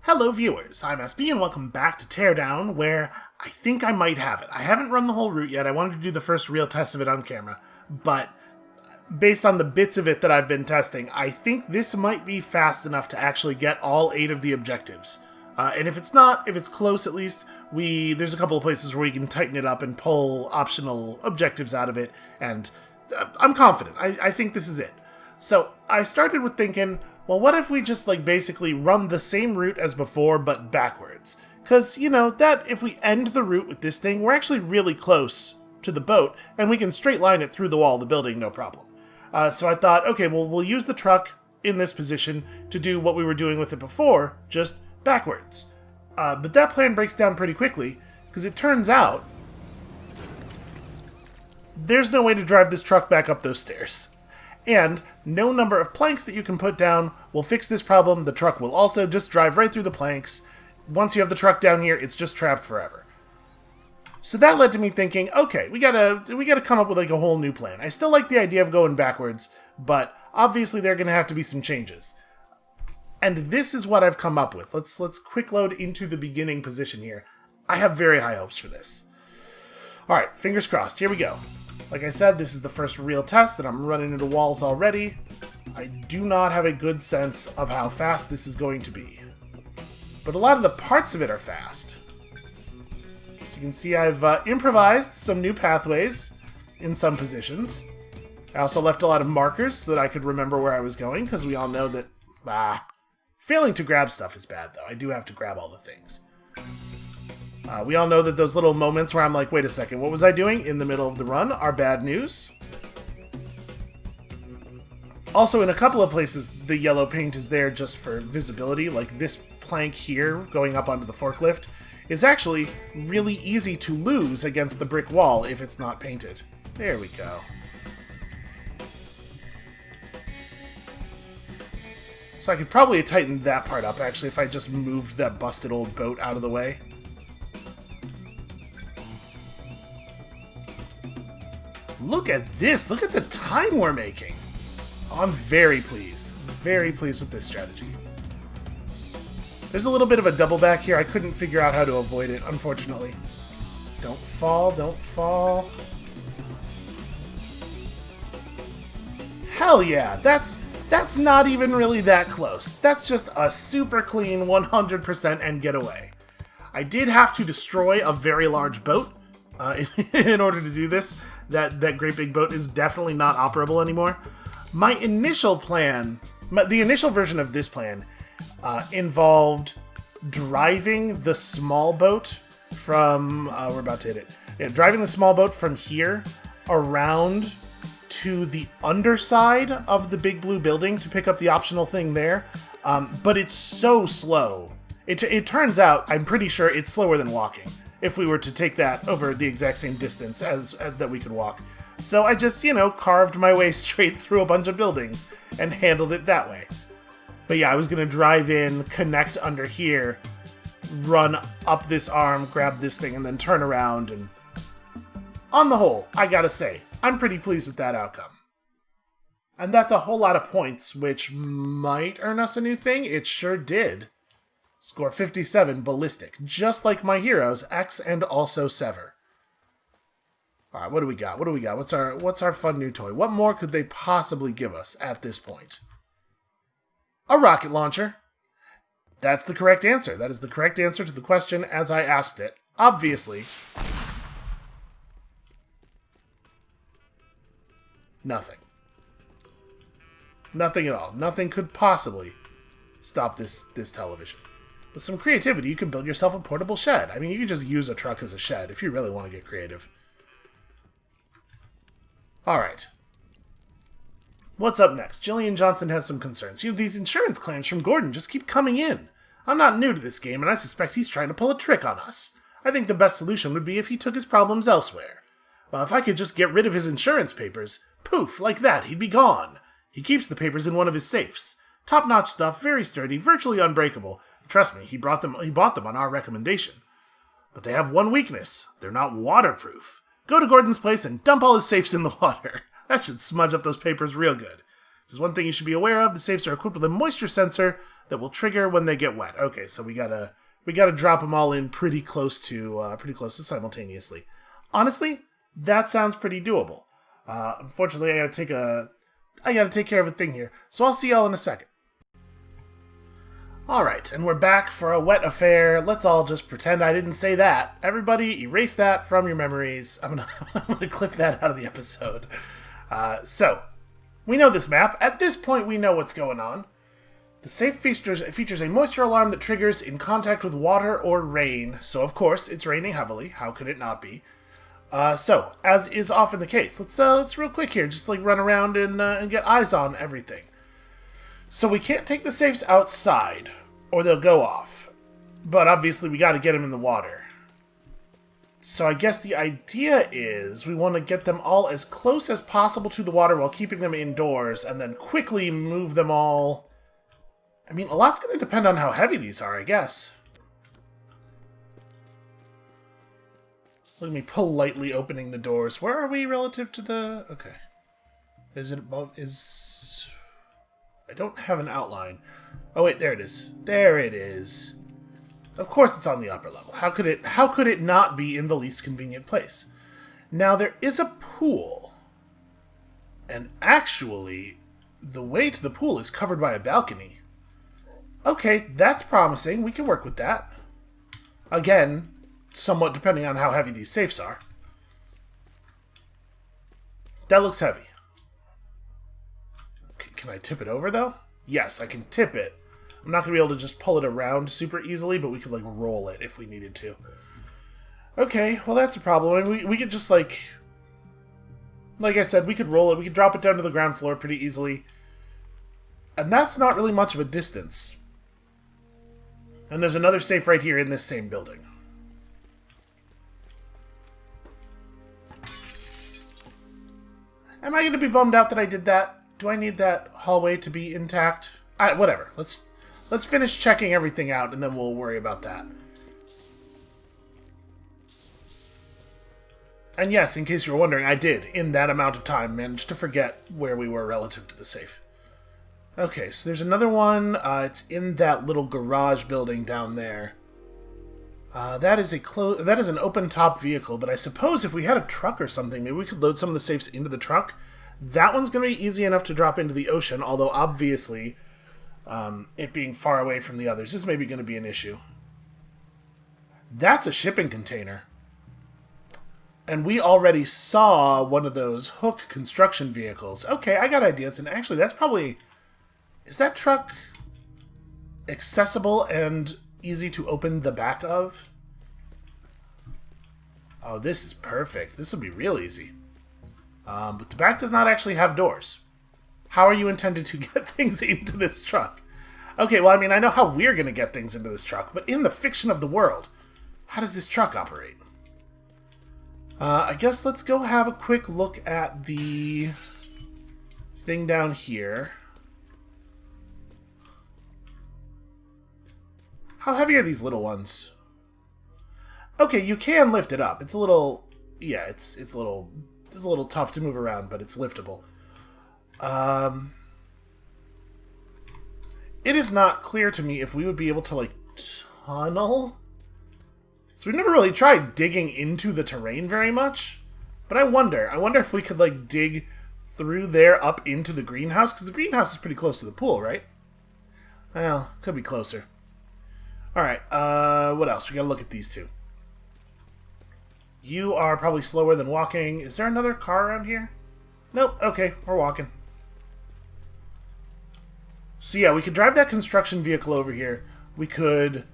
Hello viewers, I'm SB and welcome back to Teardown, where I think I might have it. I haven't run the whole route yet. I wanted to do the first real test of it on camera, but based on the bits of it that I've been testing, I think this might be fast enough to actually get all 8 of the objectives. And if it's not, if it's close at least, there's a couple of places where we can tighten it up and pull optional objectives out of it, and I'm confident. I think this is it. So I started with thinking, well, what if we just, basically run the same route as before, but backwards? Because, that if we end the route with this thing, we're actually really close to the boat, and we can straight line it through the wall of the building, no problem. So I thought, okay, well, we'll use the truck in this position to do what we were doing with it before, just backwards. But that plan breaks down pretty quickly, because it turns out there's no way to drive this truck back up those stairs. And no number of planks that you can put down will fix this problem. The truck will also just drive right through the planks. Once you have the truck down here, it's just trapped forever. So that led to me thinking, okay, we gotta come up with a whole new plan. I still like the idea of going backwards, but obviously there are gonna have to be some changes. And this is what I've come up with. Let's quick load into the beginning position here. I have very high hopes for this. Alright, fingers crossed, here we go. Like I said, this is the first real test, and I'm running into walls already. I do not have a good sense of how fast this is going to be. But a lot of the parts of it are fast. So you can see I've improvised some new pathways in some positions. I also left a lot of markers so that I could remember where I was going, because we all know that, failing to grab stuff is bad, though. I do have to grab all the things. We all know that those little moments where I'm like, wait a second, what was I doing in the middle of the run are bad news. Also, in a couple of places, the yellow paint is there just for visibility, like this plank here going up onto the forklift is actually really easy to lose against the brick wall if it's not painted. There we go. So I could probably tighten that part up, actually, if I just moved that busted old boat out of the way. Look at this! Look at the time we're making! Oh, I'm very pleased. Very pleased with this strategy. There's a little bit of a double back here. I couldn't figure out how to avoid it, unfortunately. Don't fall, don't fall. Hell yeah! That's not even really that close. That's just a super clean 100% and get away. I did have to destroy a very large boat in order to do this. That great big boat is definitely not operable anymore. My initial plan, the initial version of this plan, involved driving the small boat from, we're about to hit it. Yeah, driving the small boat from here around to the underside of the big blue building to pick up the optional thing there. But it's so slow. It turns out, I'm pretty sure it's slower than walking, if we were to take that over the exact same distance as that we could walk. So I just, carved my way straight through a bunch of buildings and handled it that way. But yeah, I was going to drive in, connect under here, run up this arm, grab this thing, and then turn around. And on the whole, I gotta say, I'm pretty pleased with that outcome. And that's a whole lot of points, which might earn us a new thing. It sure did. Score 57, Ballistic, just like my heroes, X and also Sever. Alright, what do we got? What's our fun new toy? What more could they possibly give us at this point? A rocket launcher. That's the correct answer. That is the correct answer to the question as I asked it. Obviously. Nothing. Nothing at all. Nothing could possibly stop this television. With some creativity, you can build yourself a portable shed. I mean, you can just use a truck as a shed if you really want to get creative. Alright. What's up next? Jillian Johnson has some concerns. These insurance claims from Gordon just keep coming in. I'm not new to this game, and I suspect he's trying to pull a trick on us. I think the best solution would be if he took his problems elsewhere. Well, if I could just get rid of his insurance papers, poof, like that, he'd be gone. He keeps the papers in one of his safes. Top-notch stuff, very sturdy, virtually unbreakable. Trust me, he bought them on our recommendation. But they have one weakness. They're not waterproof. Go to Gordon's place and dump all his safes in the water. That should smudge up those papers real good. There's one thing you should be aware of. The safes are equipped with a moisture sensor, that will trigger when they get wet. Okay, so we gotta drop them all in pretty close to simultaneously. Honestly, that sounds pretty doable. Unfortunately, I gotta take care of a thing here. So I'll see y'all in a second. Alright, and we're back for a wet affair. Let's all just pretend I didn't say that. Everybody, erase that from your memories. I'm gonna clip that out of the episode. So, we know this map. At this point, we know what's going on. The safe features a moisture alarm that triggers in contact with water or rain. So, of course, it's raining heavily. How could it not be? So, as is often the case, let's real quick here, just like run around and get eyes on everything. So we can't take the safes outside, or they'll go off. But obviously we gotta get them in the water. So I guess the idea is we want to get them all as close as possible to the water while keeping them indoors, and then quickly move them all. I mean, a lot's gonna depend on how heavy these are, I guess. Look at me politely opening the doors. Where are we relative to the... Okay. Is it above... I don't have an outline. Oh wait, there it is. There it is. Of course it's on the upper level. How could it not be in the least convenient place? Now there is a pool. And actually, the way to the pool is covered by a balcony. Okay, that's promising. We can work with that. Again, somewhat depending on how heavy these safes are. That looks heavy. Can I tip it over, though? Yes, I can tip it. I'm not going to be able to just pull it around super easily, but we could, like, roll it if we needed to. Okay, well, that's a problem. I mean, we could just, like I said, we could roll it. We could drop it down to the ground floor pretty easily. And that's not really much of a distance. And there's another safe right here in this same building. Am I going to be bummed out that I did that? Do I need that hallway to be intact? Whatever. Let's finish checking everything out, and then we'll worry about that. And yes, in case you were wondering, I did, in that amount of time, manage to forget where we were relative to the safe. Okay, so there's another one. It's in that little garage building down there. That is an open-top vehicle, but I suppose if we had a truck or something, maybe we could load some of the safes into the truck. That one's going to be easy enough to drop into the ocean, although obviously it being far away from the others is maybe going to be an issue. That's a shipping container. And we already saw one of those hook construction vehicles. Okay, I got ideas, and actually that's probably... Is that truck accessible and easy to open the back of? Oh, this is perfect. This will be real easy. But the back does not actually have doors. How are you intended to get things into this truck? Okay, well, I mean, I know how we're going to get things into this truck, but in the fiction of the world, how does this truck operate? I guess let's go have a quick look at the thing down here. How heavy are these little ones? Okay, you can lift it up. It's a little... Yeah, it's a little tough to move around, but it's liftable. It is not clear to me if we would be able to, like, tunnel. So we've never really tried digging into the terrain very much. But I wonder if we could, like, dig through there up into the greenhouse, because the greenhouse is pretty close to the pool, right? Well, could be closer. Alright, what else? We gotta look at these two. You are probably slower than walking. Is there another car around here? Nope. Okay, we're walking. So yeah, we could drive that construction vehicle over here. We could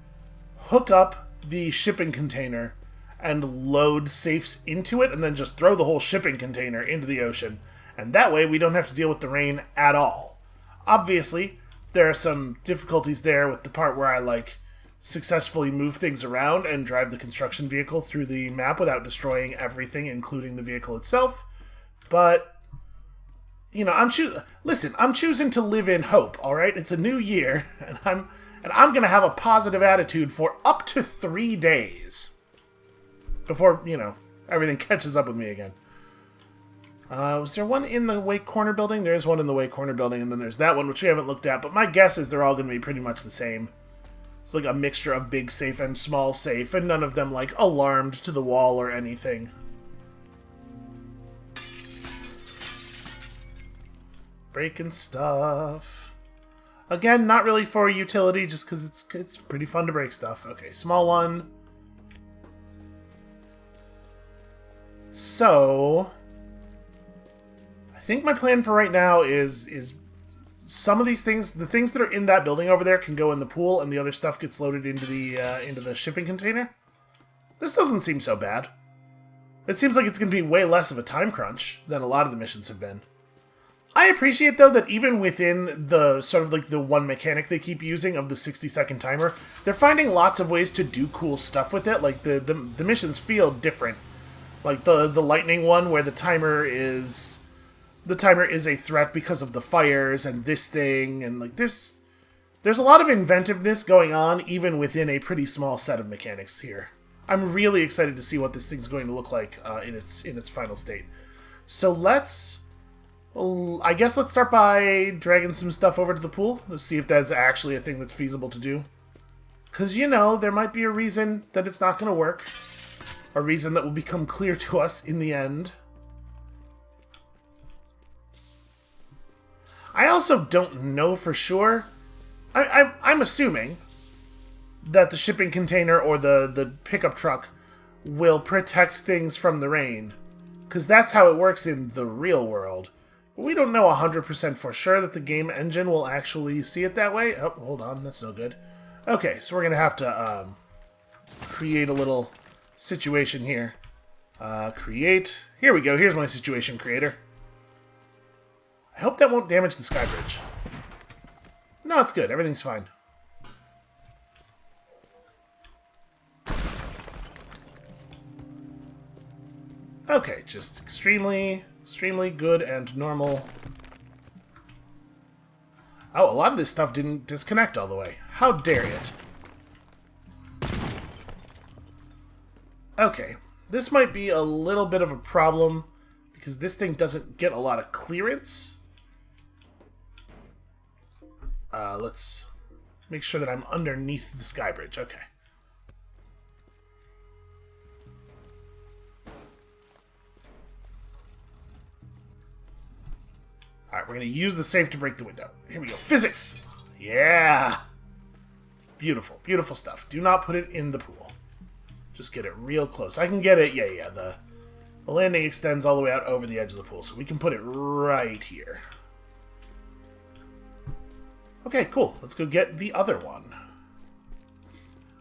hook up the shipping container and load safes into it and then just throw the whole shipping container into the ocean. And that way we don't have to deal with the rain at all. Obviously, there are some difficulties there with the part where I, like, successfully move things around and drive the construction vehicle through the map without destroying everything, including the vehicle itself. But, you know, I'm choosing to live in hope, alright? It's a new year, and I'm gonna have a positive attitude for up to 3 days. Before, you know, everything catches up with me again. Was there one in the Wake Corner building? There is one in the Wake Corner building, and then there's that one, which we haven't looked at, but my guess is they're all going to be pretty much the same. It's like a mixture of big safe and small safe, and none of them, like, alarmed to the wall or anything. Breaking stuff. Again, not really for utility, just because it's pretty fun to break stuff. Okay, small one. So, I think my plan for right now is some of these things, the things that are in that building over there, can go in the pool, and the other stuff gets loaded into the shipping container. This doesn't seem so bad. It seems like it's going to be way less of a time crunch than a lot of the missions have been. I appreciate, though, that even within the sort of like the one mechanic they keep using of the 60-second timer, they're finding lots of ways to do cool stuff with it. Like the missions feel different. Like the lightning one, where the timer is a threat because of the fires and this thing, and like there's a lot of inventiveness going on even within a pretty small set of mechanics here. I'm really excited to see what this thing's going to look like in its final state. So I guess let's start by dragging some stuff over to the pool. Let's see if that's actually a thing that's feasible to do. Because, you know, there might be a reason that it's not going to work. A reason that will become clear to us in the end. I also don't know for sure. I'm assuming that the shipping container or the pickup truck will protect things from the rain. Because that's how it works in the real world. We don't know 100% for sure that the game engine will actually see it that way. Oh, hold on, that's no good. Okay, so we're going to have to create a little situation here. Create. Here we go, here's my situation creator. I hope that won't damage the sky bridge. No, it's good, everything's fine. Okay, just extremely good and normal. Oh, a lot of this stuff didn't disconnect all the way. How dare it? Okay, this might be a little bit of a problem because this thing doesn't get a lot of clearance. Let's make sure that I'm underneath the sky bridge. Okay. Alright, we're going to use the safe to break the window. Here we go. Physics! Yeah! Beautiful, beautiful stuff. Do not put it in the pool. Just get it real close. I can get it, yeah. The landing extends all the way out over the edge of the pool, so we can put it right here. Okay, cool. Let's go get the other one.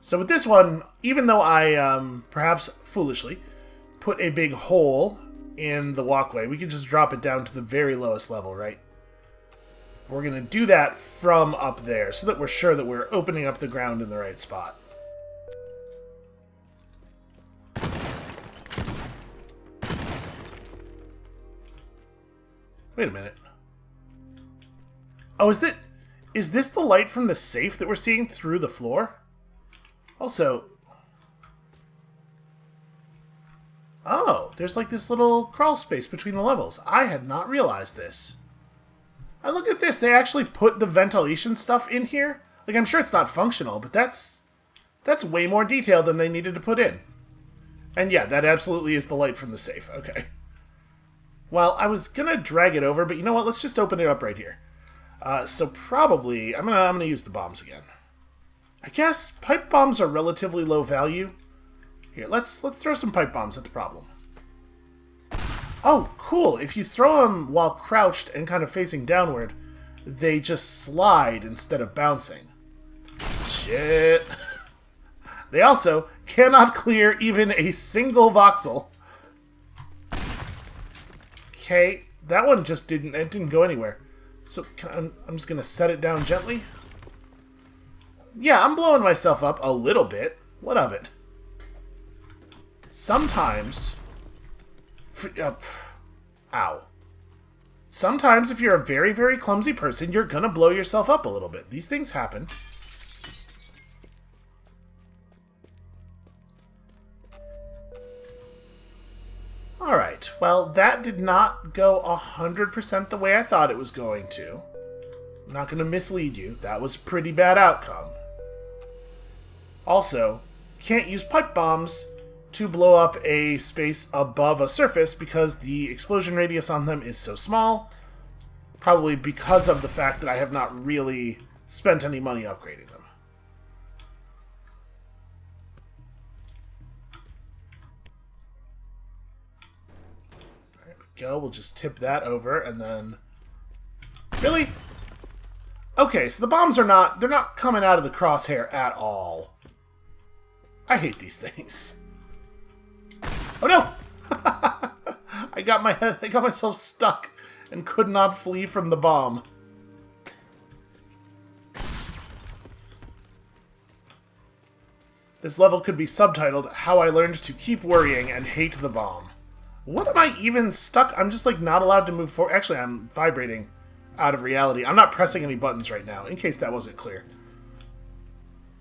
So with this one, even though I, perhaps foolishly, put a big hole in the walkway, we can just drop it down to the very lowest level, right? We're going to do that from up there so that we're sure that we're opening up the ground in the right spot. Wait a minute. Oh, is this the light from the safe that we're seeing through the floor? Also, oh, there's like this little crawl space between the levels. I had not realized this. And look at this, they actually put the ventilation stuff in here. Like, I'm sure it's not functional, but that's way more detail than they needed to put in. And yeah, that absolutely is the light from the safe. Okay. Well, I was gonna drag it over, but you know what? Let's just open it up right here. So probably, I'm gonna use the bombs again. I guess pipe bombs are relatively low value. Here, let's throw some pipe bombs at the problem. Oh, cool. If you throw them while crouched and kind of facing downward, they just slide instead of bouncing. Shit. They also cannot clear even a single voxel. Okay, that one just didn't go anywhere. So I'm just going to set it down gently. Yeah, I'm blowing myself up a little bit. What of it? Sometimes... ow. Sometimes if you're a very, very clumsy person, you're going to blow yourself up a little bit. These things happen. Alright, well, that did not go 100% the way I thought it was going to. I'm not going to mislead you. That was a pretty bad outcome. Also, can't use pipe bombs to blow up a space above a surface because the explosion radius on them is so small. Probably because of the fact that I have not really spent any money upgrading them. There we go. We'll just tip that over and then... Really? Okay, so the bombs are not... They're not coming out of the crosshair at all. I hate these things. Oh no! I got myself stuck and could not flee from the bomb. This level could be subtitled, How I Learned to Keep Worrying and Hate the Bomb. What am I even stuck? I'm just like not allowed to move forward. Actually, I'm vibrating out of reality. I'm not pressing any buttons right now, in case that wasn't clear.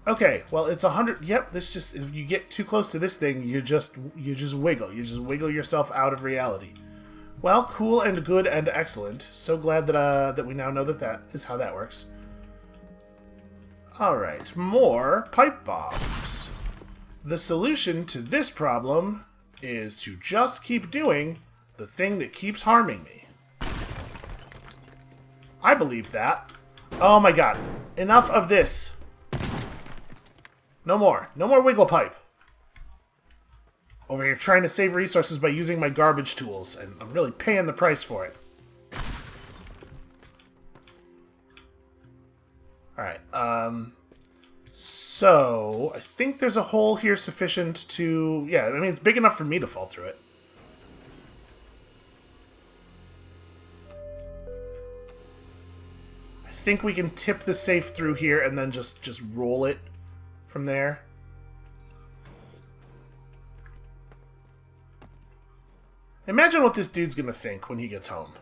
Okay, well, it's 100... Yep, this just... If you get too close to this thing, you just wiggle. You just wiggle yourself out of reality. Well, cool and good and excellent. So glad that that we now know that that is how that works. Alright, more pipe bombs. The solution to this problem is to just keep doing the thing that keeps harming me. I believe that. Oh my god. Enough of this. No more. No more wiggle pipe. Over here trying to save resources by using my garbage tools, and I'm really paying the price for it. Alright, so I think there's a hole here sufficient to... Yeah, I mean, it's big enough for me to fall through it. I think we can tip the safe through here and then just roll it from there. Imagine what this dude's gonna think when he gets home.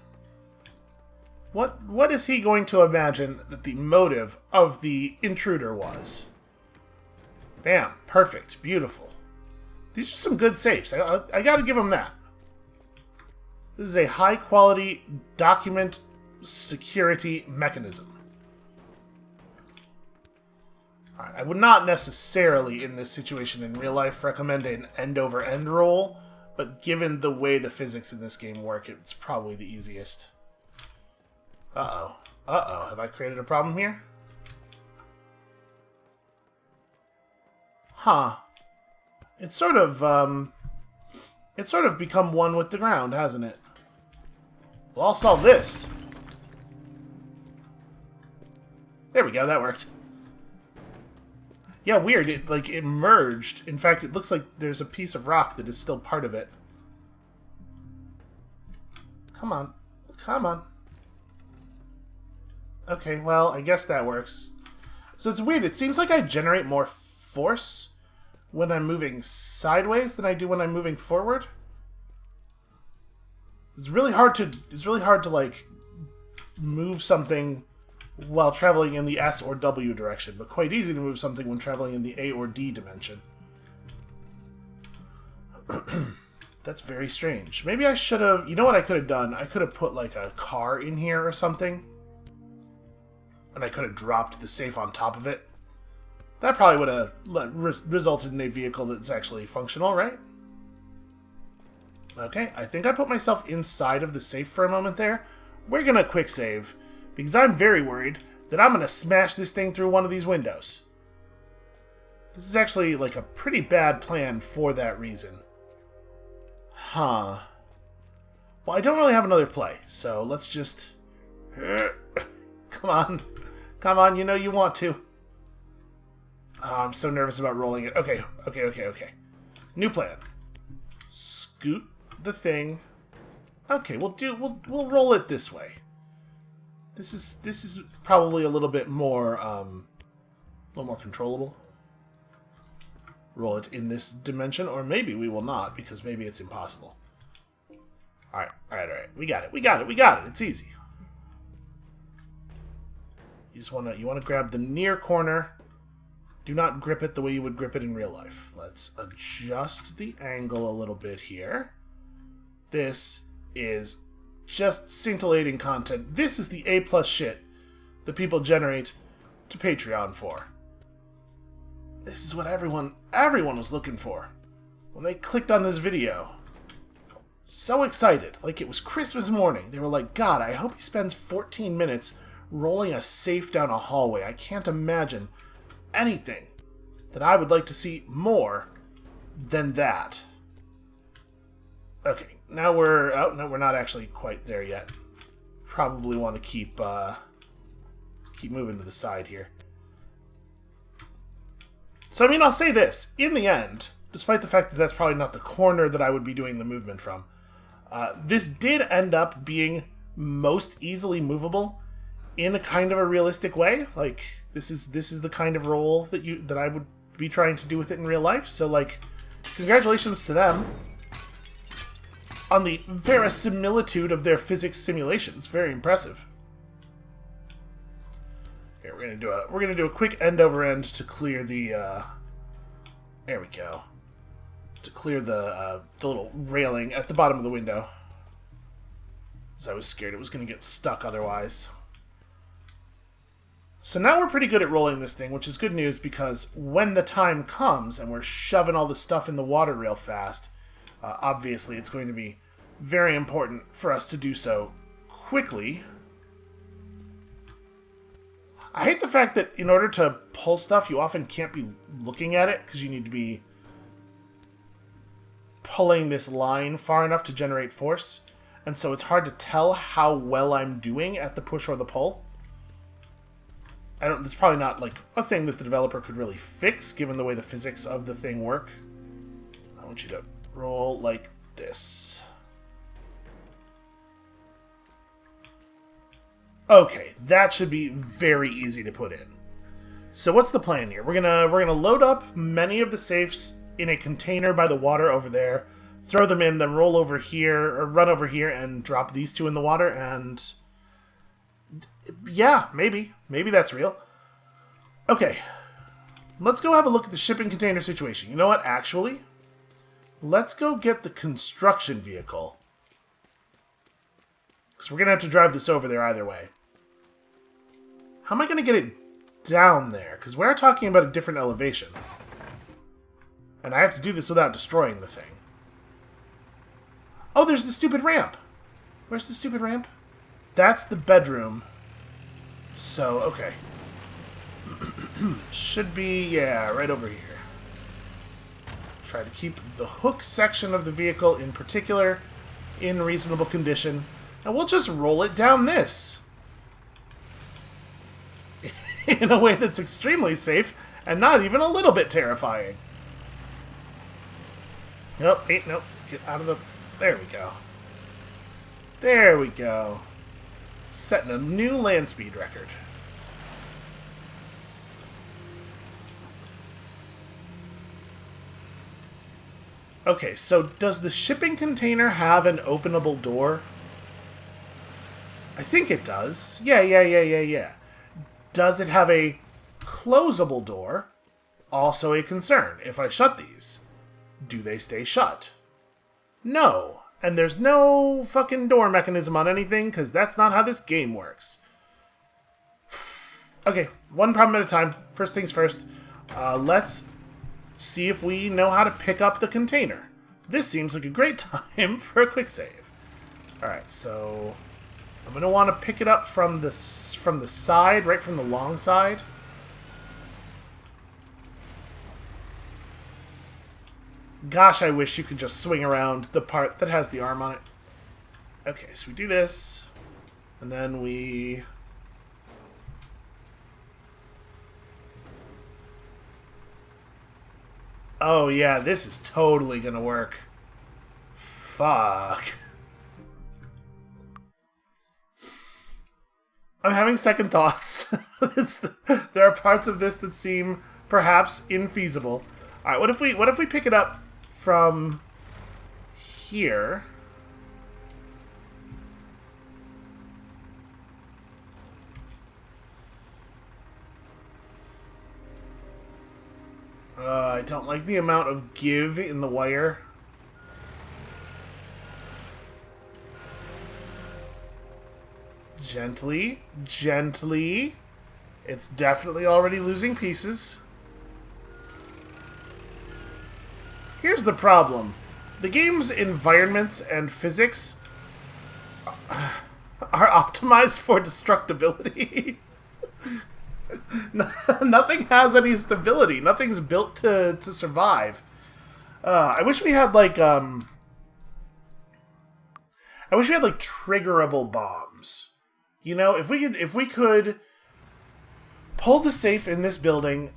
What is he going to imagine that the motive of the intruder was? Bam. Perfect. Beautiful. These are some good safes. I gotta give him that. This is a high-quality document security mechanism. I would not necessarily, in this situation in real life, recommend an end-over-end roll, but given the way the physics in this game work, it's probably the easiest. Uh-oh. Uh-oh. Have I created a problem here? Huh. It's sort of become one with the ground, hasn't it? Well, I'll solve this. There we go, that worked. Yeah, weird. It merged. In fact, it looks like there's a piece of rock that is still part of it. Come on. Come on. Okay, well, I guess that works. So it's weird. It seems like I generate more force when I'm moving sideways than I do when I'm moving forward. It's really hard to like move something while traveling in the S or W direction, but quite easy to move something when traveling in the A or D dimension. That's very strange. Maybe I should have... You know what I could have done? I could have put like a car in here or something. And I could have dropped the safe on top of it. That probably would have resulted in a vehicle that's actually functional, right? Okay, I think I put myself inside of the safe for a moment there. We're going to quick save, because I'm very worried that I'm going to smash this thing through one of these windows. This is actually like a pretty bad plan for that reason. Huh. Well, I don't really have another play, so let's just... Come on. Come on, you know you want to. Oh, I'm so nervous about rolling it. Okay. New plan. Scoot the thing. Okay, we'll roll it this way. This is probably a little bit more controllable. Roll it in this dimension, or maybe we will not, because maybe it's impossible. All right. We got it. It's easy. You want to grab the near corner. Do not grip it the way you would grip it in real life. Let's adjust the angle a little bit here. This is just scintillating content. This is the A+ shit that people generate to Patreon for. This is what everyone was looking for when they clicked on this video. So excited, like it was Christmas morning. They were like, God, I hope he spends 14 minutes rolling a safe down a hallway. I can't imagine anything that I would like to see more than that. Okay, now we're... Oh, no, we're not actually quite there yet. Probably want to keep moving to the side here. So, I mean, I'll say this. In the end, despite the fact that that's probably not the corner that I would be doing the movement from, this did end up being most easily movable in a kind of a realistic way. Like, this is the kind of role that I would be trying to do with it in real life. So, like, congratulations to them on the verisimilitude of their physics simulations. Very impressive. Okay, we're gonna do a quick end over end to clear the there we go. To clear the little railing at the bottom of the window. Because I was scared it was gonna get stuck otherwise. So now we're pretty good at rolling this thing, which is good news because when the time comes and we're shoving all the stuff in the water real fast, obviously it's going to be very important for us to do so quickly. I hate the fact that in order to pull stuff, you often can't be looking at it because you need to be pulling this line far enough to generate force. And so it's hard to tell how well I'm doing at the push or the pull. It's probably not like a thing that the developer could really fix given the way the physics of the thing work. I want you to roll like this. Okay, that should be very easy to put in. So what's the plan here? We're gonna load up many of the safes in a container by the water over there, throw them in, then roll over here, or run over here and drop these two in the water, and yeah, maybe that's real. Okay, let's go have a look at the shipping container situation. You know what, actually? Let's go get the construction vehicle. Because we're going to have to drive this over there either way. How am I going to get it down there? Because we're talking about a different elevation. And I have to do this without destroying the thing. Oh, there's the stupid ramp. Where's the stupid ramp? That's the bedroom. So, okay. Should be, yeah, right over here. Try to keep the hook section of the vehicle in particular in reasonable condition. And we'll just roll it down this. In a way that's extremely safe and not even a little bit terrifying. Nope, nope. Get out of the... There we go. There we go. Setting a new land speed record. Okay, so does the shipping container have an openable door? I think it does. Yeah. Does it have a closable door? Also a concern. If I shut these, do they stay shut? No. And there's no fucking door mechanism on anything, because that's not how this game works. Okay, one problem at a time. First things first. Let's see if we know how to pick up the container. This seems like a great time for a quick save. Alright, so I'm going to want to pick it up from the side, right from the long side. Gosh, I wish you could just swing around the part that has the arm on it. Okay, so we do this, and then we... Oh yeah, this is totally gonna work. Fuck. I'm having second thoughts. There are parts of this that seem perhaps infeasible. Alright, what if we pick it up from here? I don't like the amount of give in the wire. Gently. Gently. It's definitely already losing pieces. Here's the problem. The game's environments and physics are optimized for destructibility. Nothing has any stability. Nothing's built to survive. I wish we had like triggerable bombs. You know, if we could pull the safe in this building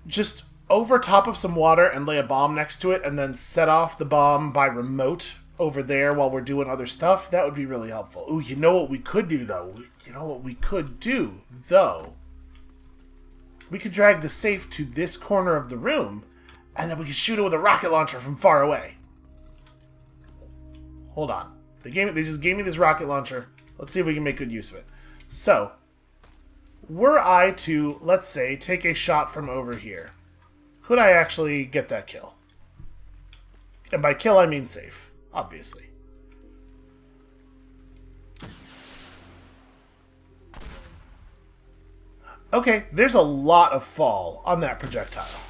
just over top of some water and lay a bomb next to it and then set off the bomb by remote over there while we're doing other stuff, that would be really helpful. Ooh, you know what we could do, though? We could drag the safe to this corner of the room, and then we could shoot it with a rocket launcher from far away. Hold on. They just gave me this rocket launcher. Let's see if we can make good use of it. So, were I to, let's say, take a shot from over here, could I actually get that kill? And by kill, I mean safe, obviously. Okay, there's a lot of fall on that projectile.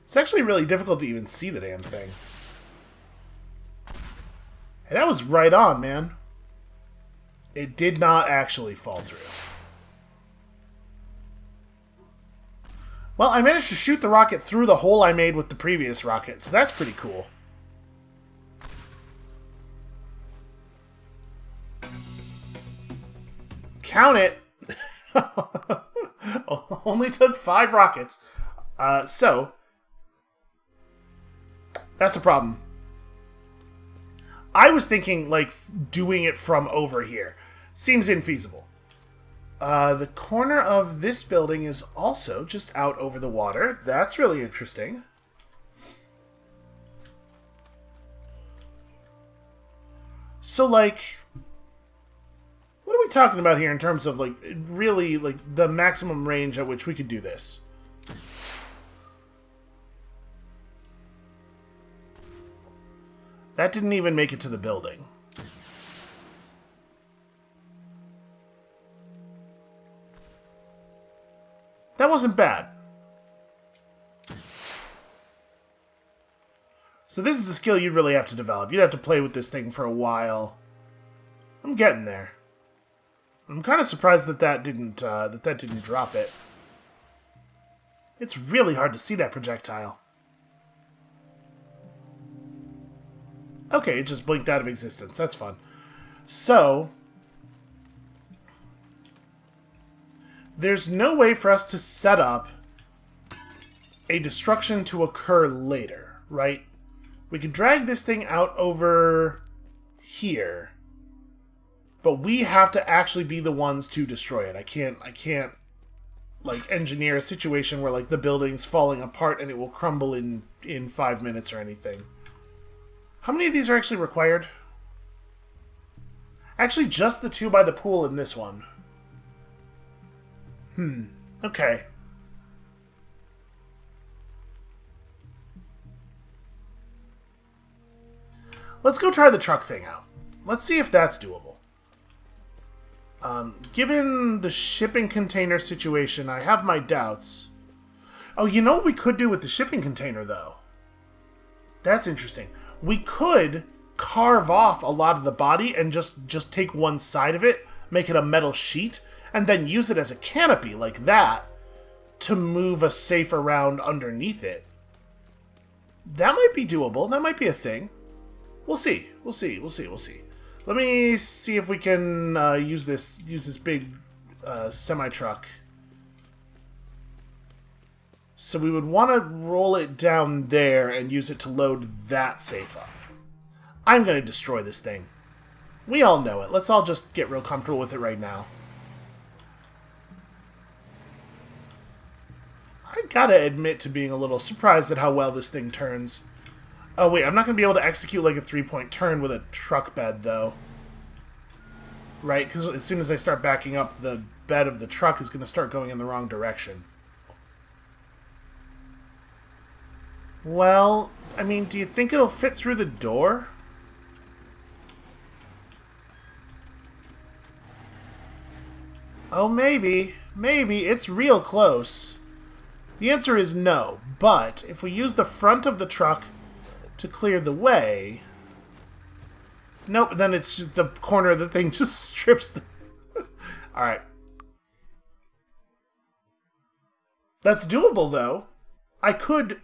It's actually really difficult to even see the damn thing. Hey, that was right on, man. It did not actually fall through. Well, I managed to shoot the rocket through the hole I made with the previous rocket, so that's pretty cool. Count it! Only took 5 rockets. So, that's a problem. I was thinking, like, doing it from over here. Seems infeasible. The corner of this building is also just out over the water. That's really interesting. So, like, what are we talking about here in terms of, like, really, like, the maximum range at which we could do this? That didn't even make it to the building. That wasn't bad. So this is a skill you'd really have to develop. You'd have to play with this thing for a while. I'm getting there. I'm kind of surprised that that didn't drop it. It's really hard to see that projectile. Okay, it just blinked out of existence. That's fun. So, there's no way for us to set up a destruction to occur later, right? We could drag this thing out over here, but we have to actually be the ones to destroy it. I can't like engineer a situation where like the building's falling apart and it will crumble in 5 minutes or anything. How many of these are actually required? Actually, just the 2 by the pool in this one. Okay. Let's go try the truck thing out. Let's see if that's doable. Given the shipping container situation, I have my doubts. Oh, you know what we could do with the shipping container, though? That's interesting. We could carve off a lot of the body and just take one side of it, make it a metal sheet, and then use it as a canopy like that to move a safe around underneath it. That might be doable. That might be a thing. We'll see. We'll see. Let me see if we can use this big semi-truck. So we would want to roll it down there and use it to load that safe up. I'm going to destroy this thing. We all know it. Let's all just get real comfortable with it right now. I gotta admit to being a little surprised at how well this thing turns. Oh wait, I'm not going to be able to execute like a 3-point turn with a truck bed though. Right? Because as soon as I start backing up, the bed of the truck is going to start going in the wrong direction. Well, I mean, do you think it'll fit through the door? Oh, maybe. Maybe. It's real close. The answer is no, but if we use the front of the truck to clear the way... Nope, then it's just the corner of the thing just strips the... Alright. That's doable, though. I could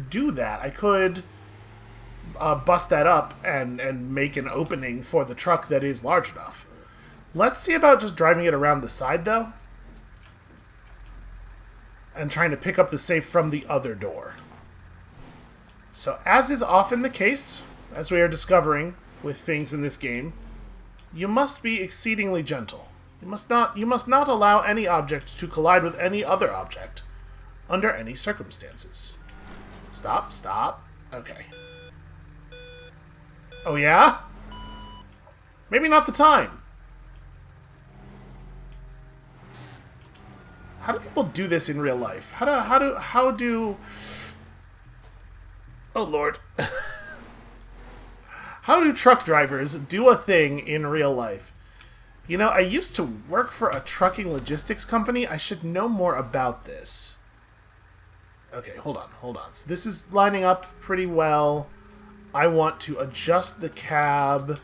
do that. I could bust that up and make an opening for the truck that is large enough. Let's see about just driving it around the side, though. And trying to pick up the safe from the other door. So, as is often the case, as we are discovering with things in this game, you must be exceedingly gentle. You must not allow any object to collide with any other object under any circumstances. Stop, stop. Okay. Oh yeah? Maybe not the time. How do people do this in real life? How do Oh Lord. How do truck drivers do a thing in real life? You know, I used to work for a trucking logistics company. I should know more about this. Okay, hold on. So this is lining up pretty well. I want to adjust the cab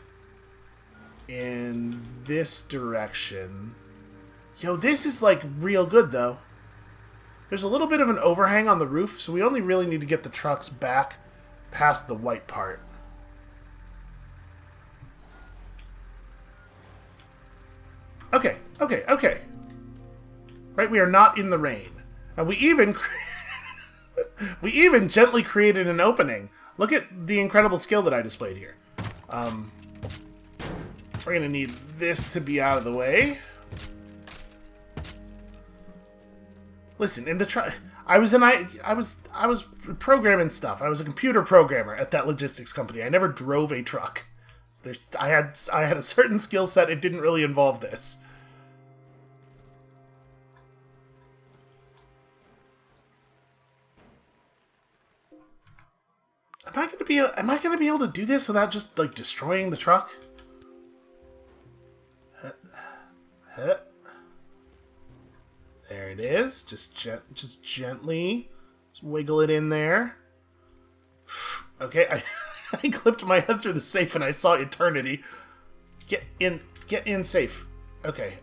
in this direction. Yo, this is like real good though. There's a little bit of an overhang on the roof, so we only really need to get the trucks back past the white part. Okay. Right, we are not in the rain. And we even gently created an opening. Look at the incredible skill that I displayed here. We're gonna need this to be out of the way. Listen, in the I was programming stuff. I was a computer programmer at that logistics company. I never drove a truck. So I had a certain skill set. It didn't really involve this. Am I gonna be able to do this without just like destroying the truck? There it is. Just gently just wiggle it in there. Okay, I clipped my head through the safe and I saw eternity. Get in safe. Okay,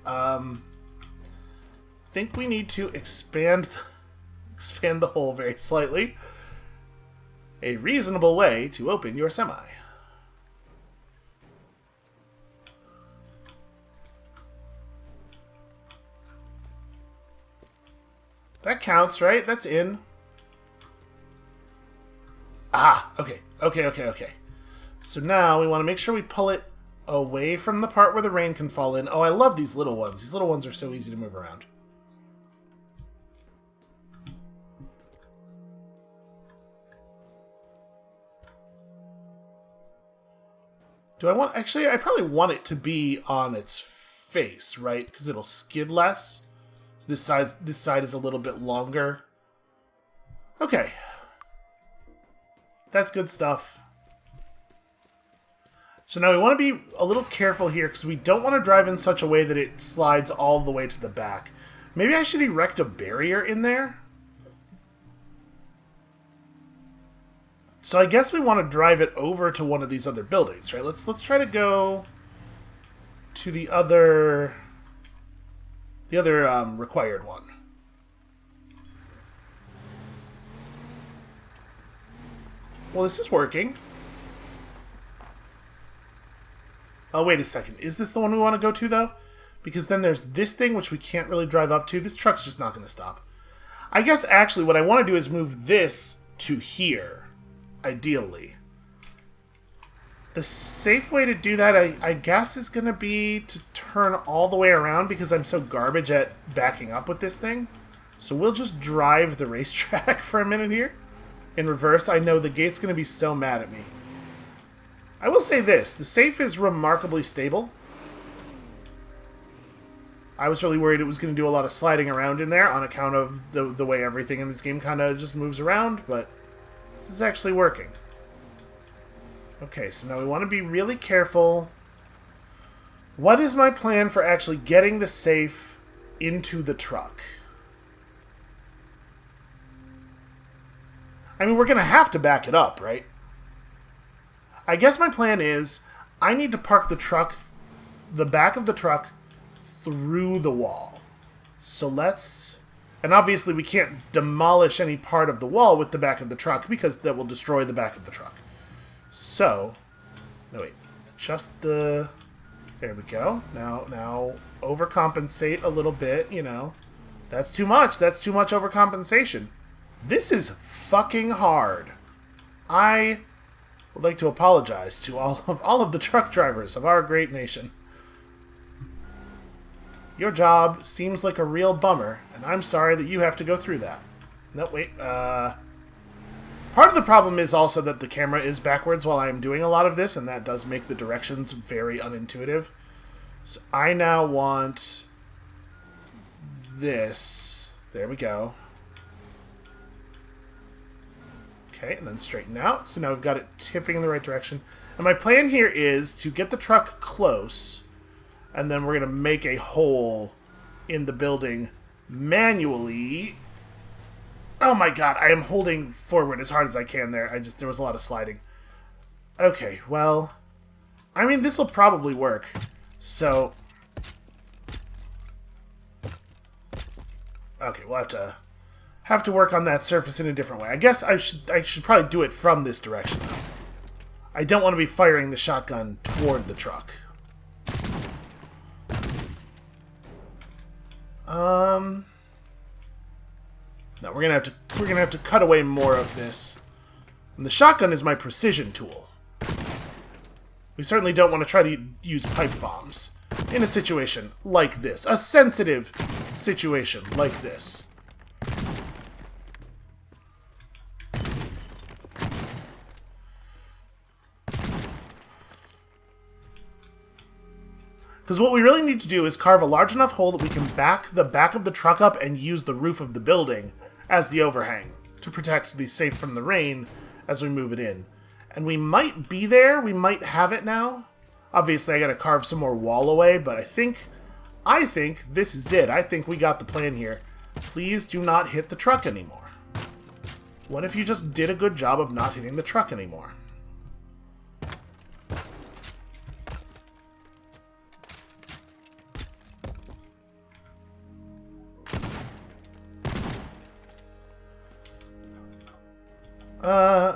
think we need to expand the hole very slightly. A reasonable way to open your semi. That counts, right? That's in. Ah, okay. So now we want to make sure we pull it away from the part where the rain can fall in. Oh, I love these little ones. These little ones are so easy to move around. Do I want... Actually, I probably want it to be on its face, right? Because it'll skid less. So this side is a little bit longer. Okay. That's good stuff. So now we want to be a little careful here because we don't want to drive in such a way that it slides all the way to the back. Maybe I should erect a barrier in there? So I guess we want to drive it over to one of these other buildings, right? Let's try to go to the other required one. Well, this is working. Oh, wait a second. Is this the one we want to go to, though? Because then there's this thing, which we can't really drive up to. This truck's just not going to stop. I guess, actually, what I want to do is move this to here, ideally. The safe way to do that, I guess, is going to be to turn all the way around because I'm so garbage at backing up with this thing. So we'll just drive the racetrack for a minute here. In reverse, I know the gate's going to be so mad at me. I will say this, the safe is remarkably stable. I was really worried it was going to do a lot of sliding around in there on account of the way everything in this game kind of just moves around, but this is actually working. Okay, so now we want to be really careful. What is my plan for actually getting the safe into the truck. I mean, we're going to have to back it up, right? I guess my plan is I need to park the truck, the back of the truck, through the wall. So let's... And obviously we can't demolish any part of the wall with the back of the truck because that will destroy the back of the truck. So... No, wait. Adjust the... There we go. Now overcompensate a little bit, you know. That's too much. That's too much overcompensation. This is fucking hard. I would like to apologize to all of the truck drivers of our great nation. Your job seems like a real bummer, and I'm sorry that you have to go through that. No, wait. Part of the problem is also that the camera is backwards while I'm doing a lot of this, and that does make the directions very unintuitive. So I now want this. There we go. Okay, and then straighten out. So now we've got it tipping in the right direction. And my plan here is to get the truck close, and then we're going to make a hole in the building manually. Oh my god, I am holding forward as hard as I can there. There was a lot of sliding. Okay, well, I mean, this will probably work. So, okay, we'll have to work on that surface in a different way. I guess I should probably do it from this direction, though. I don't want to be firing the shotgun toward the truck. No, we're gonna have to cut away more of this. And the shotgun is my precision tool. We certainly don't want to try to use pipe bombs in a situation like this. A sensitive situation like this. Because what we really need to do is carve a large enough hole that we can back the back of the truck up and use the roof of the building as the overhang to protect the safe from the rain as we move it in. And we might be there. We might have it now. Obviously, I got to carve some more wall away, but I think this is it. I think we got the plan here. Please do not hit the truck anymore. What if you just did a good job of not hitting the truck anymore?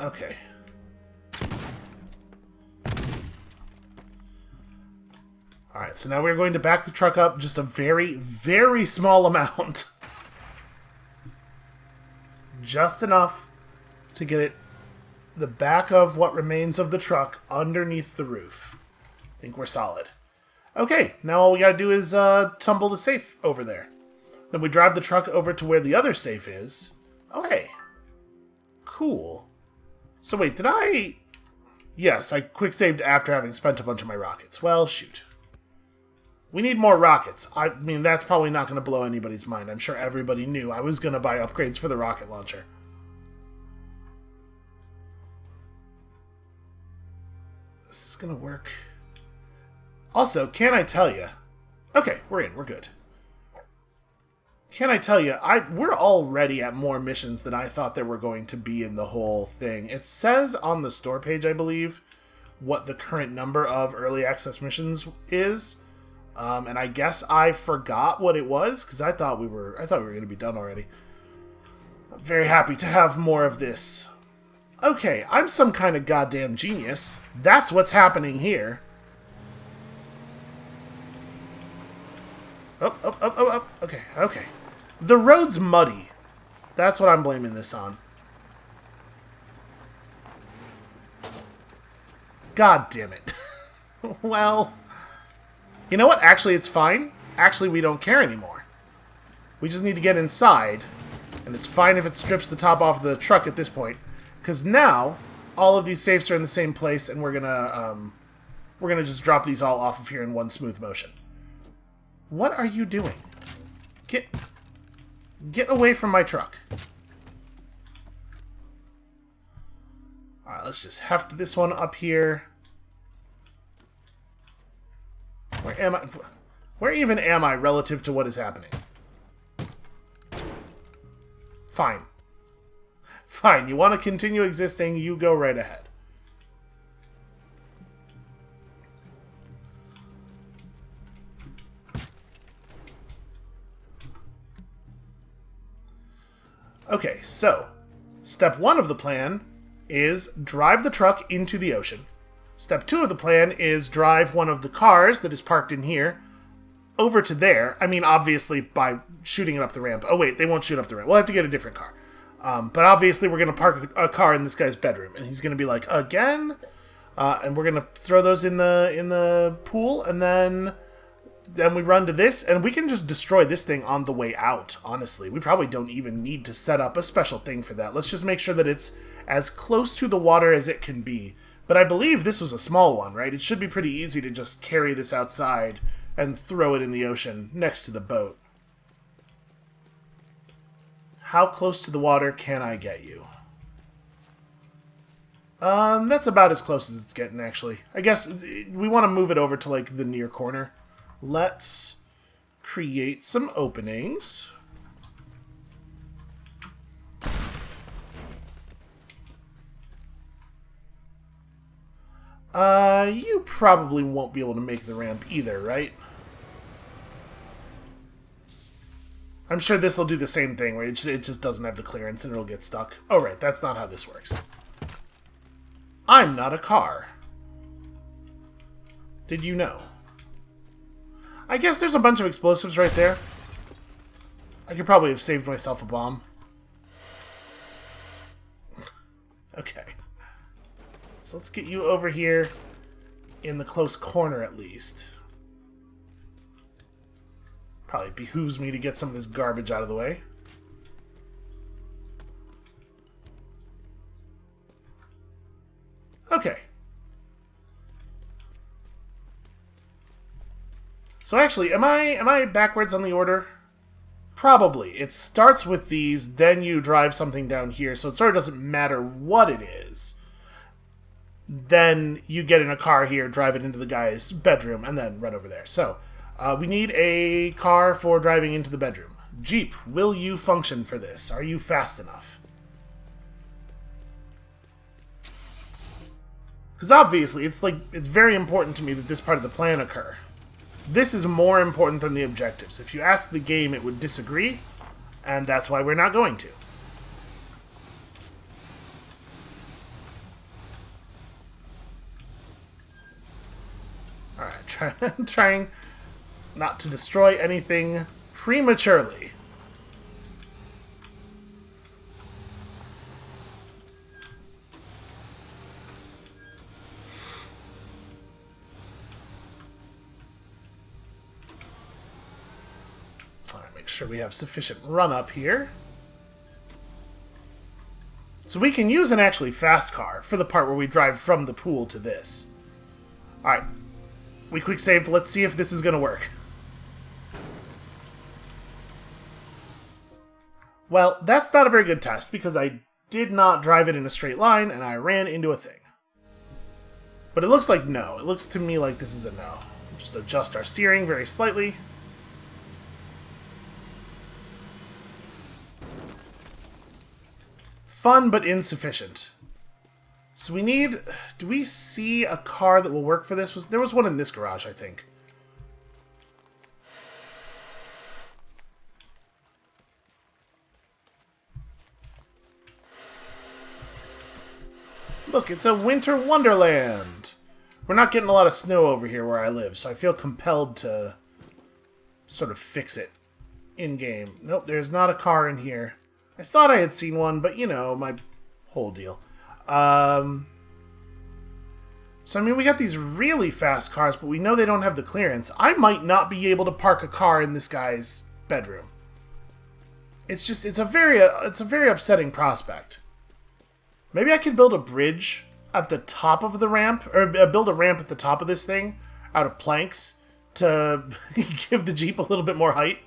Okay. Alright, so now we're going to back the truck up just a very, very small amount. Just enough to get it the back of what remains of the truck underneath the roof. I think we're solid. Okay, now all we gotta do is tumble the safe over there. Then we drive the truck over to where the other safe is. Oh, hey. Cool. So wait, did I... Yes, I quick-saved after having spent a bunch of my rockets. Well, shoot. We need more rockets. I mean, that's probably not going to blow anybody's mind. I'm sure everybody knew I was going to buy upgrades for the rocket launcher. This is going to work. Also, can I tell you... Okay, we're in. We're good. Can I tell you, we're already at more missions than I thought there were going to be in the whole thing. It says on the store page, I believe, what the current number of early access missions is. And I guess I forgot what it was, because I thought we were going to be done already. I'm very happy to have more of this. Okay, I'm some kind of goddamn genius. That's what's happening here. Oh. Okay. The road's muddy. That's what I'm blaming this on. God damn it. Well, you know what? Actually, it's fine. Actually, we don't care anymore. We just need to get inside, and it's fine if it strips the top off the truck at this point, because now all of these safes are in the same place, and we're gonna just drop these all off of here in one smooth motion. What are you doing? Get away from my truck. Alright, let's just heft this one up here. Where am I? Where even am I relative to what is happening? Fine. Fine, you want to continue existing, you go right ahead. Okay, so, step 1 of the plan is drive the truck into the ocean. Step 2 of the plan is drive one of the cars that is parked in here over to there. I mean, obviously, by shooting it up the ramp. Oh, wait, they won't shoot up the ramp. We'll have to get a different car. But obviously, we're going to park a car in this guy's bedroom. And he's going to be like, again? And we're going to throw those in the pool. And then we run to this. And we can just destroy this thing on the way out, honestly. We probably don't even need to set up a special thing for that. Let's just make sure that it's as close to the water as it can be. But I believe this was a small one, right? It should be pretty easy to just carry this outside and throw it in the ocean next to the boat. How close to the water can I get you? That's about as close as it's getting, actually. I guess we want to move it over to, like, the near corner. Let's create some openings. You probably won't be able to make the ramp either, right? I'm sure this will do the same thing, where it just doesn't have the clearance and it'll get stuck. Oh, right, that's not how this works. I'm not a car. Did you know? I guess there's a bunch of explosives right there. I could probably have saved myself a bomb. Okay. So let's get you over here in the close corner at least. Probably behooves me to get some of this garbage out of the way. Okay. So actually, am I backwards on the order? Probably. It starts with these, then you drive something down here, so it sort of doesn't matter what it is. Then you get in a car here, drive it into the guy's bedroom, and then run over there. So, we need a car for driving into the bedroom. Jeep, will you function for this? Are you fast enough? Because obviously, it's very important to me that this part of the plan occur. This is more important than the objectives. If you ask the game, it would disagree, and that's why we're not going to. Alright, trying not to destroy anything prematurely. Alright, make sure we have sufficient run up here. So we can use an actually fast car for the part where we drive from the pool to this. Alright. We quick saved. Let's see if this is going to work. Well, that's not a very good test because I did not drive it in a straight line and I ran into a thing. But it looks like no. It looks to me like this is a no. Just adjust our steering very slightly. Fun but insufficient. So we need... Do we see a car that will work for this? There was one in this garage, I think. Look, it's a winter wonderland! We're not getting a lot of snow over here where I live, so I feel compelled to sort of fix it in-game. Nope, there's not a car in here. I thought I had seen one, but, you know, my whole deal. So, I mean, we got these really fast cars, but we know they don't have the clearance. I might not be able to park a car in this guy's bedroom. It's just, it's a very upsetting prospect. Maybe I could build a bridge at the top of the ramp, or build a ramp at the top of this thing out of planks to give the Jeep a little bit more height.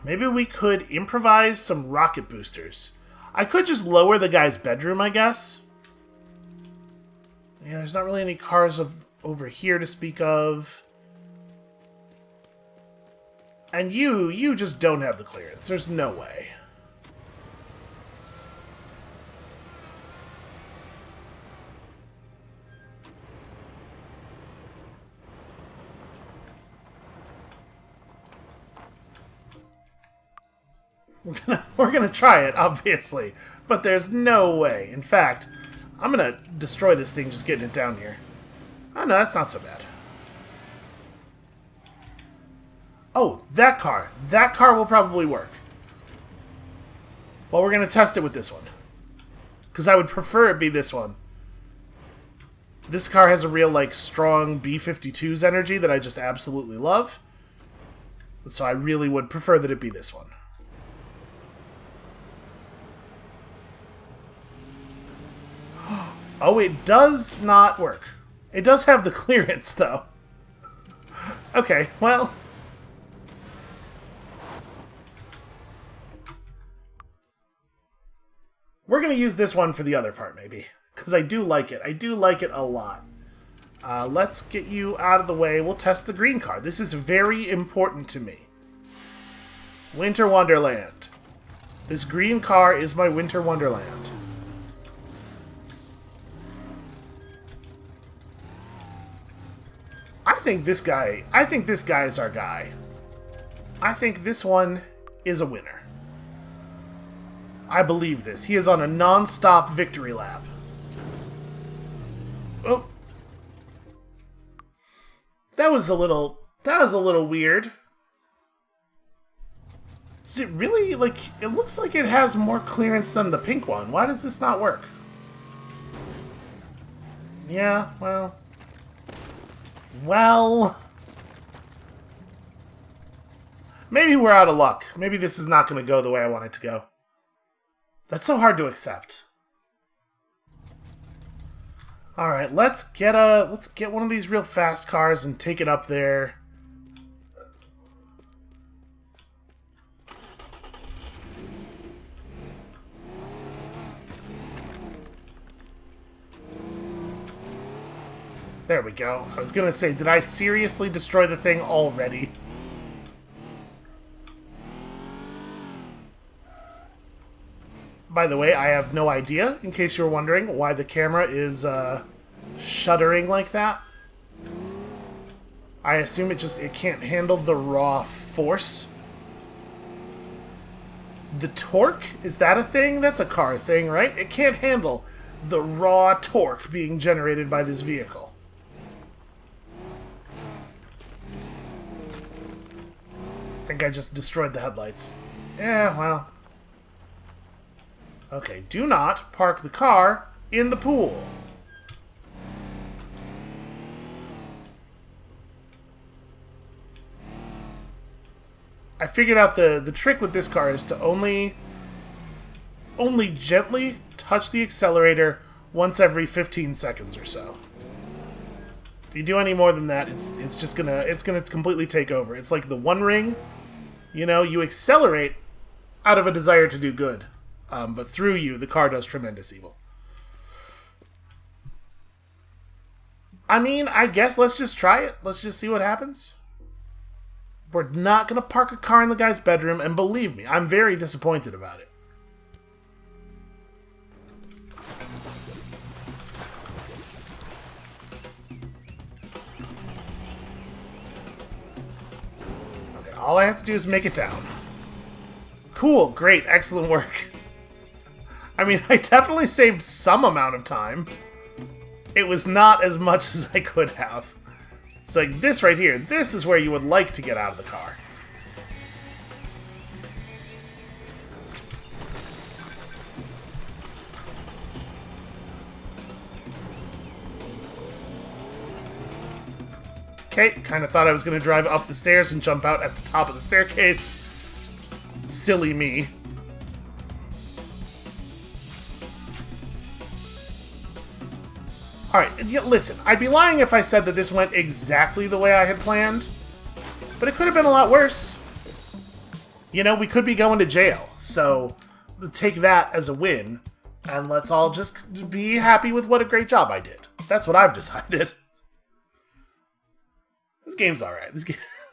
Maybe we could improvise some rocket boosters. I could just lower the guy's bedroom, I guess. Yeah, there's not really any cars over here to speak of. And you just don't have the clearance. There's no way. We're gonna try it, obviously. But there's no way. In fact, I'm gonna destroy this thing just getting it down here. Oh, no, that's not so bad. Oh, that car. That car will probably work. Well, we're going to test it with this one. Because I would prefer it be this one. This car has a real, like, strong B-52's energy that I just absolutely love. So I really would prefer that it be this one. Oh, it does not work. It does have the clearance, though. Okay, well... we're going to use this one for the other part, maybe. Because I do like it. I do like it a lot. Let's get you out of the way. We'll test the green car. This is very important to me. Winter Wonderland. This green car is my Winter Wonderland. I think this guy is our guy. I think this one is a winner. I believe this. He is on a non-stop victory lap. Oh. That was a little weird. Is it really, like, it looks like it has more clearance than the pink one. Why does this not work? Yeah, well... maybe we're out of luck. Maybe this is not going to go the way I want it to go. That's so hard to accept. Alright, let's get one of these real fast cars and take it up there. There we go. I was gonna say, did I seriously destroy the thing already? By the way, I have no idea, in case you were wondering, why the camera is shuddering like that. I assume it can't handle the raw force. The torque? Is that a thing? That's a car thing, right? It can't handle the raw torque being generated by this vehicle. I think I just destroyed the headlights. Yeah, well... okay, do not park the car in the pool. I figured out the trick with this car is to only gently touch the accelerator once every 15 seconds or so. If you do any more than that, it's gonna completely take over. It's like the One Ring. You know, you accelerate out of a desire to do good. But through you, the car does tremendous evil. I mean, I guess let's just try it. Let's just see what happens. We're not going to park a car in the guy's bedroom, and believe me, I'm very disappointed about it. Okay, all I have to do is make it down. Cool, great, excellent work. I mean, I definitely saved some amount of time. It was not as much as I could have. It's like this right here. This is where you would like to get out of the car. Okay, kind of thought I was going to drive up the stairs and jump out at the top of the staircase. Silly me. Alright, listen, I'd be lying if I said that this went exactly the way I had planned, but it could have been a lot worse. You know, we could be going to jail, so take that as a win, and let's all just be happy with what a great job I did. That's what I've decided. This game's alright. This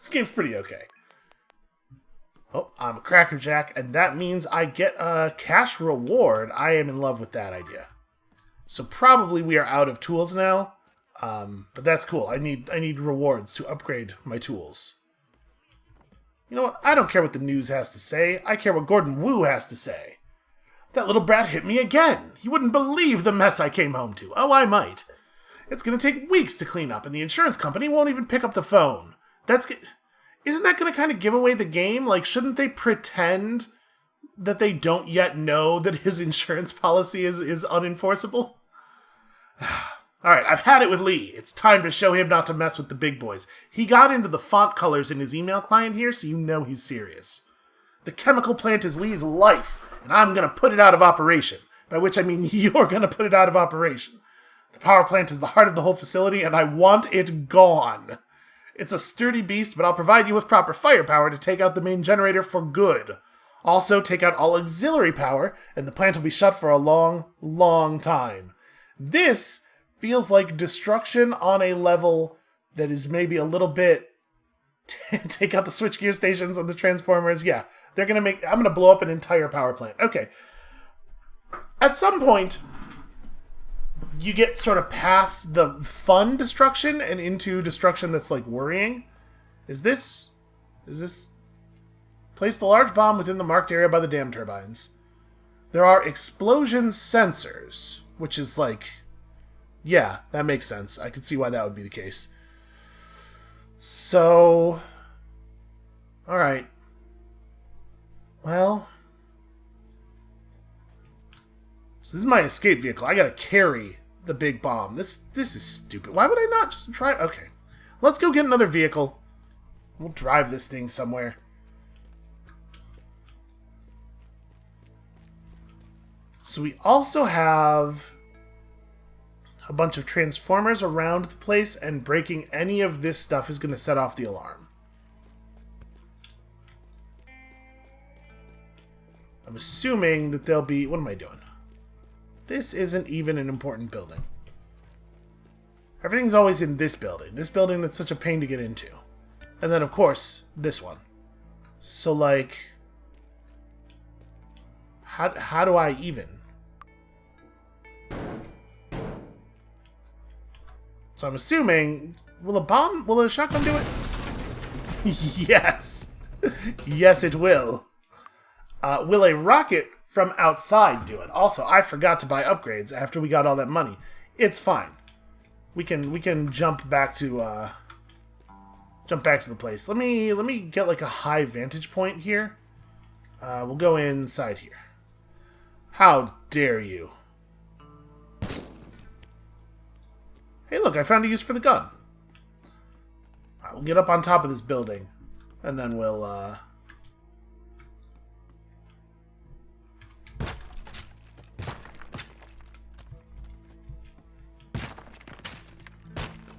game's pretty okay. Oh, I'm a crackerjack, and that means I get a cash reward. I am in love with that idea. So probably we are out of tools now, but that's cool. I need rewards to upgrade my tools. You know what? I don't care what the news has to say. I care what Gordon Wu has to say. That little brat hit me again. You wouldn't believe the mess I came home to. Oh, I might. It's going to take weeks to clean up, and the insurance company won't even pick up the phone. Isn't that going to kind of give away the game? Like, shouldn't they pretend that they don't yet know that his insurance policy is unenforceable? Alright, I've had it with Lee. It's time to show him not to mess with the big boys. He got into the font colors in his email client here, so you know he's serious. The chemical plant is Lee's life, and I'm going to put it out of operation. By which I mean you're going to put it out of operation. The power plant is the heart of the whole facility, and I want it gone. It's a sturdy beast, but I'll provide you with proper firepower to take out the main generator for good. Also, take out all auxiliary power, and the plant will be shut for a long, long time. This feels like destruction on a level that is maybe a little bit... take out the switchgear stations and the transformers. Yeah, I'm going to blow up an entire power plant. Okay. At some point, you get sort of past the fun destruction and into destruction that's like worrying. Is this... Place the large bomb within the marked area by the dam turbines. There are explosion sensors, which is like... Yeah, that makes sense. I could see why that would be the case. So... Alright. Well... So this is my escape vehicle. I gotta carry the big bomb. This is stupid. Why would I not just try... Okay. Let's go get another vehicle. We'll drive this thing somewhere. So we also have a bunch of transformers around the place, and breaking any of this stuff is going to set off the alarm. I'm assuming that there'll be... What am I doing? This isn't even an important building. Everything's always in this building. This building that's such a pain to get into. And then, of course, this one. So, like... How do I even? So I'm assuming... Will a shotgun do it? Yes! Yes, it will. Will a rocket from outside do it? Also, I forgot to buy upgrades after we got all that money. It's fine. We can jump back to the place. Let me get like a high vantage point here. We'll go inside here. How dare you? Hey, look, I found a use for the gun. Alright, we'll get up on top of this building, and then we'll let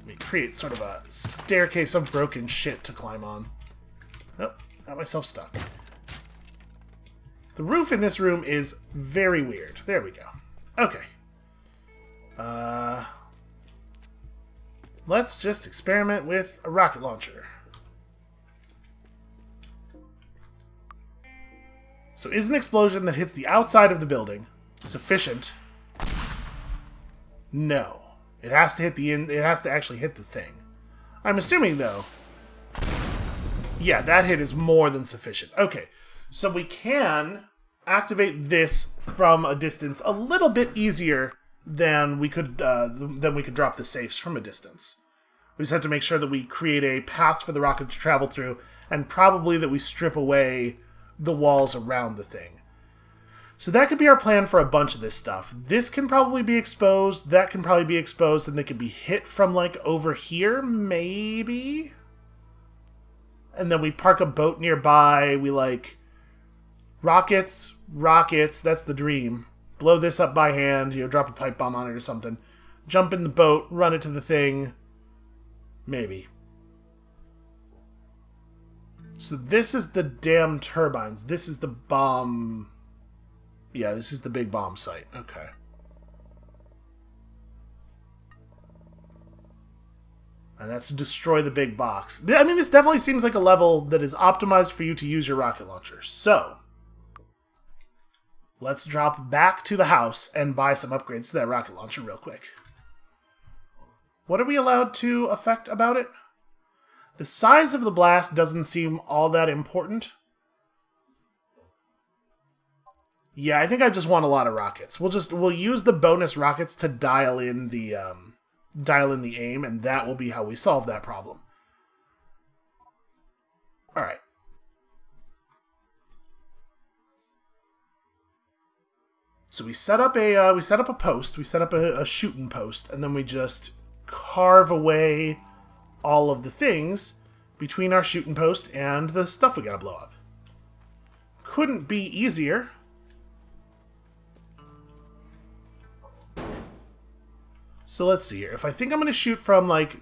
me create sort of a staircase of broken shit to climb on. Oh, got myself stuck. The roof in this room is very weird. There we go. Okay. Let's just experiment with a rocket launcher. So is an explosion that hits the outside of the building sufficient? No. It has to hit it has to actually hit the thing. I'm assuming, though... Yeah, that hit is more than sufficient. Okay. So we can activate this from a distance a little bit easier than we could drop the safes from a distance. We just have to make sure that we create a path for the rocket to travel through, and probably that we strip away the walls around the thing. So that could be our plan for a bunch of this stuff. This can probably be exposed, that can probably be exposed, and they could be hit from, like, over here, maybe? And then we park a boat nearby, we, like... Rockets, that's the dream. Blow this up by hand, drop a pipe bomb on it or something. Jump in the boat, run it to the thing. Maybe. So this is the damn turbines. This is the bomb... Yeah, this is the big bomb site. Okay. And that's to destroy the big box. I mean, this definitely seems like a level that is optimized for you to use your rocket launcher. So, let's drop back to the house and buy some upgrades to that rocket launcher real quick. What are we allowed to affect about it? The size of the blast doesn't seem all that important. Yeah, I think I just want a lot of rockets. We'll use the bonus rockets to dial in the aim, and that will be how we solve that problem. All right. So we set up a post. We set up a shooting post, and then we just carve away all of the things between our shooting post and the stuff we gotta blow up. Couldn't be easier. So let's see here. If I think I'm going to shoot from, like,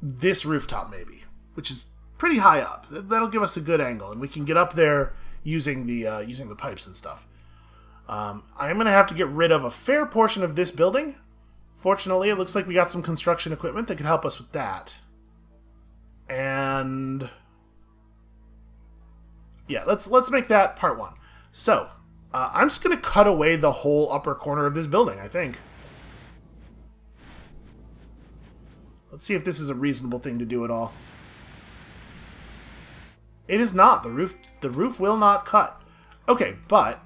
this rooftop, maybe, which is pretty high up, that'll give us a good angle, and we can get up there using the pipes and stuff. I'm going to have to get rid of a fair portion of this building. Fortunately, it looks like we got some construction equipment that could help us with that. And yeah, let's make that part one. So, I'm just going to cut away the whole upper corner of this building, I think. Let's see if this is a reasonable thing to do at all. It is not. The roof will not cut. Okay, but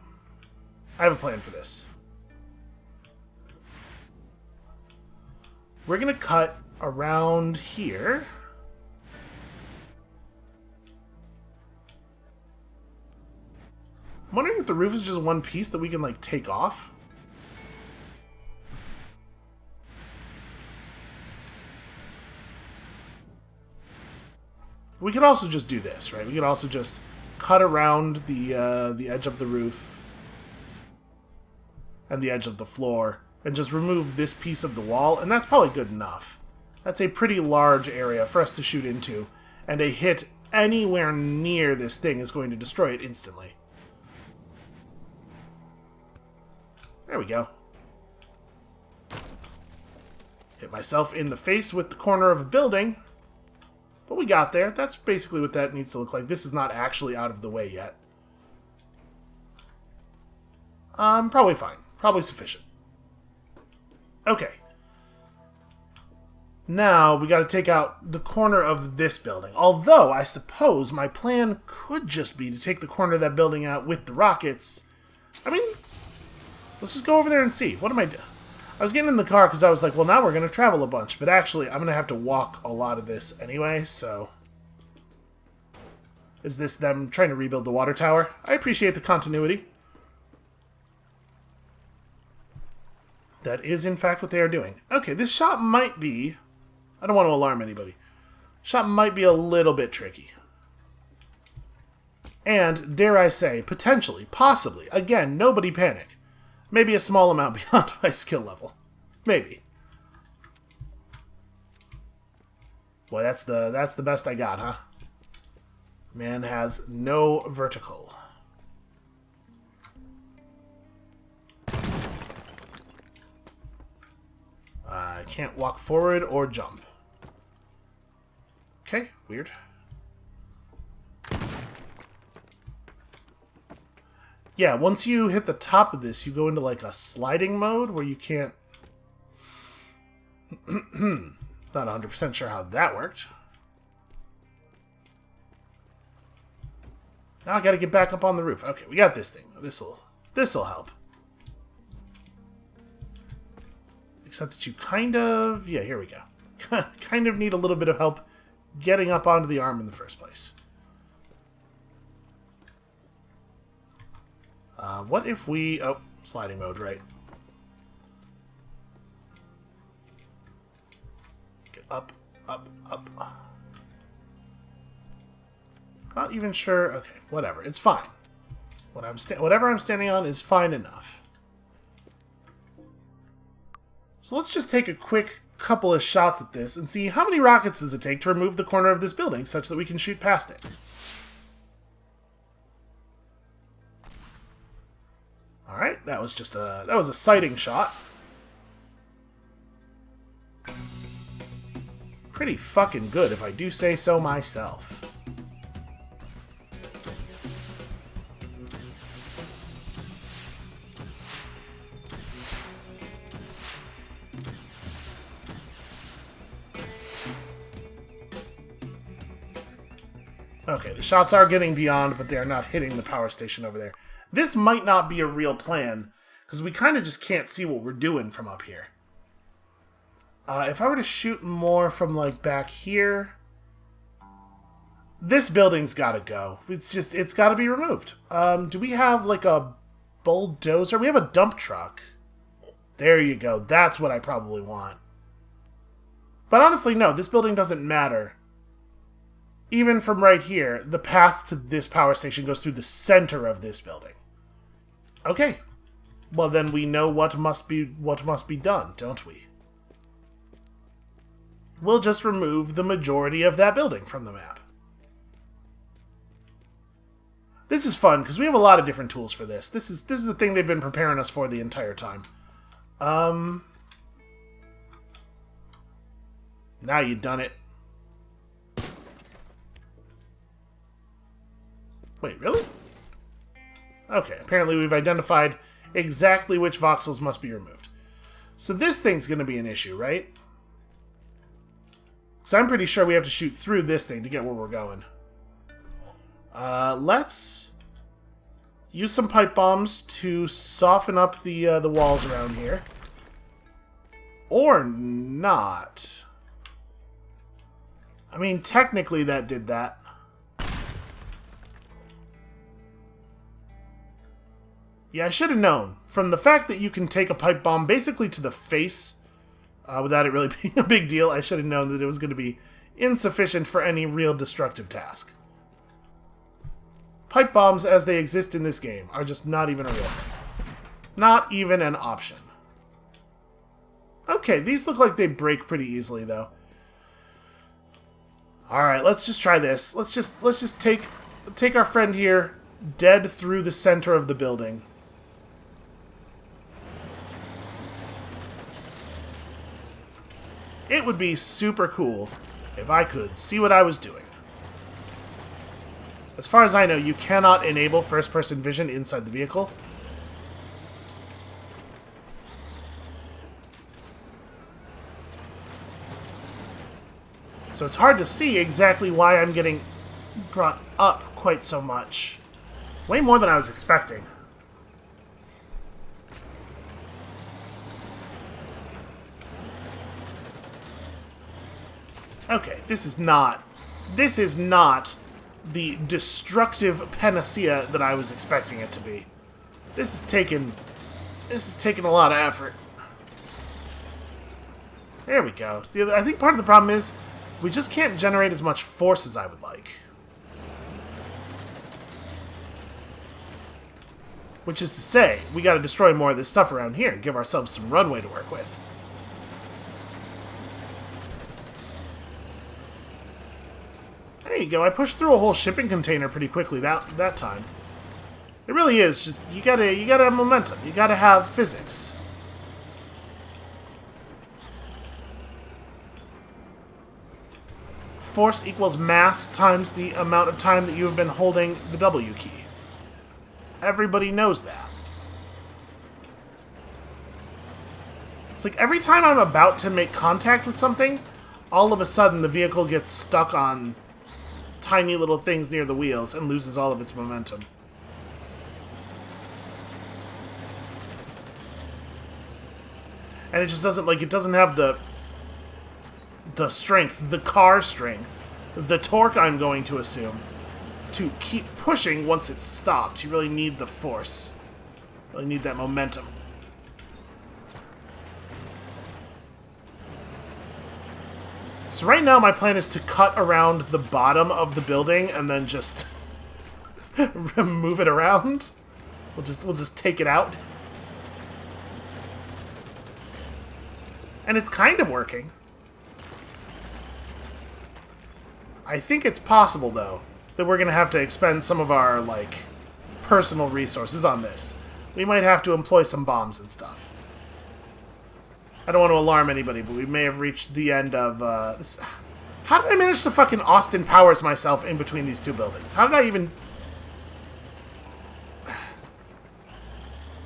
I have a plan for this. We're going to cut around here. I'm wondering if the roof is just one piece that we can, like, take off. We could also just do this, right? We could also just cut around the edge of the roof and the edge of the floor and just remove this piece of the wall, and that's probably good enough. That's a pretty large area for us to shoot into, and a hit anywhere near this thing is going to destroy it instantly. There we go. Hit myself in the face with the corner of a building. But we got there. That's basically what that needs to look like. This is not actually out of the way yet. Probably fine. Probably sufficient. Okay. Now, we gotta take out the corner of this building. Although, I suppose my plan could just be to take the corner of that building out with the rockets. I mean, let's just go over there and see. What am I doing? I was getting in the car because I was like, well, now we're going to travel a bunch. But actually, I'm going to have to walk a lot of this anyway, so... Is this them trying to rebuild the water tower? I appreciate the continuity. That is, in fact, what they are doing. Okay, this shot might be... I don't want to alarm anybody. Shot might be a little bit tricky. And, dare I say, potentially, possibly, again, nobody panic. Maybe a small amount beyond my skill level. Maybe. Boy, that's the best I got, huh? Man has no vertical. I can't walk forward or jump. Okay, weird. Yeah, once you hit the top of this, you go into like a sliding mode where you can't... Not 100% sure how that worked. Now I gotta get back up on the roof. Okay, we got this thing. This'll help. Except that you kind of... Yeah, here we go. Kind of need a little bit of help getting up onto the arm in the first place. What if we... Oh, sliding mode, right. Get up, up, up. Not even sure... Okay, whatever. It's fine. Whatever I'm standing on is fine enough. So let's just take a quick couple of shots at this and see how many rockets does it take to remove the corner of this building such that we can shoot past it. Alright, that was just a sighting shot. Pretty fucking good, if I do say so myself. Okay, the shots are getting beyond, but they are not hitting the power station over there. This might not be a real plan, because we kind of just can't see what we're doing from up here. If I were to shoot more from, like, back here... This building's gotta go. It's gotta be removed. Do we have, like, a bulldozer? We have a dump truck. There you go. That's what I probably want. But honestly, no, this building doesn't matter. Even from right here, the path to this power station goes through the center of this building. Okay. Well, then we know what must be done, don't we? We'll just remove the majority of that building from the map. This is fun, because we have a lot of different tools for this. This is the thing they've been preparing us for the entire time. Now you've done it. Wait, really? Okay, apparently we've identified exactly which voxels must be removed. So this thing's going to be an issue, right? So I'm pretty sure we have to shoot through this thing to get where we're going. Let's use some pipe bombs to soften up the walls around here. Or not. I mean, technically that did that. Yeah, I should have known. From the fact that you can take a pipe bomb basically to the face without it really being a big deal, I should have known that it was going to be insufficient for any real destructive task. Pipe bombs, as they exist in this game, are just not even a real thing. Not even an option. Okay, these look like they break pretty easily, though. Alright, let's just try this. Let's just take our friend here dead through the center of the building. It would be super cool if I could see what I was doing. As far as I know, you cannot enable first-person vision inside the vehicle. So it's hard to see exactly why I'm getting brought up quite so much. Way more than I was expecting. Okay, this is not the destructive panacea that I was expecting it to be. This has taken a lot of effort. There we go. I think part of the problem is we just can't generate as much force as I would like. Which is to say, we gotta destroy more of this stuff around here and give ourselves some runway to work with. There you go, I pushed through a whole shipping container pretty quickly that time. It really is just, you gotta have momentum, you gotta have physics. Force equals mass times the amount of time that you have been holding the W key. Everybody knows that. It's like every time I'm about to make contact with something, all of a sudden the vehicle gets stuck on tiny little things near the wheels and loses all of its momentum. And it just doesn't, like, it doesn't have the strength, the car strength, the torque I'm going to assume, to keep pushing once it's stopped. You really need the force. You really need that momentum. So right now my plan is to cut around the bottom of the building and then just move it around. We'll just take it out. And it's kind of working. I think it's possible, though, that we're going to have to expend some of our, like, personal resources on this. We might have to employ some bombs and stuff. I don't want to alarm anybody, but we may have reached the end of this. How did I manage to fucking Austin Powers myself in between these two buildings? How did I even...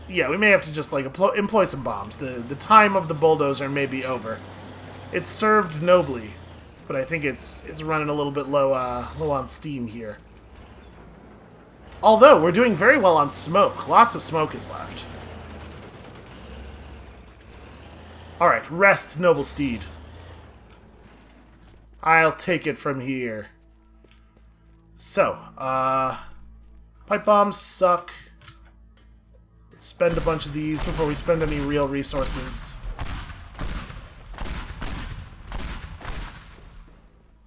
Yeah, we may have to just, like, employ some bombs. The time of the bulldozer may be over. It served nobly, but I think it's running a little bit low on steam here. Although, we're doing very well on smoke. Lots of smoke is left. Alright, rest, noble steed. I'll take it from here. So, pipe bombs suck. Let's spend a bunch of these before we spend any real resources.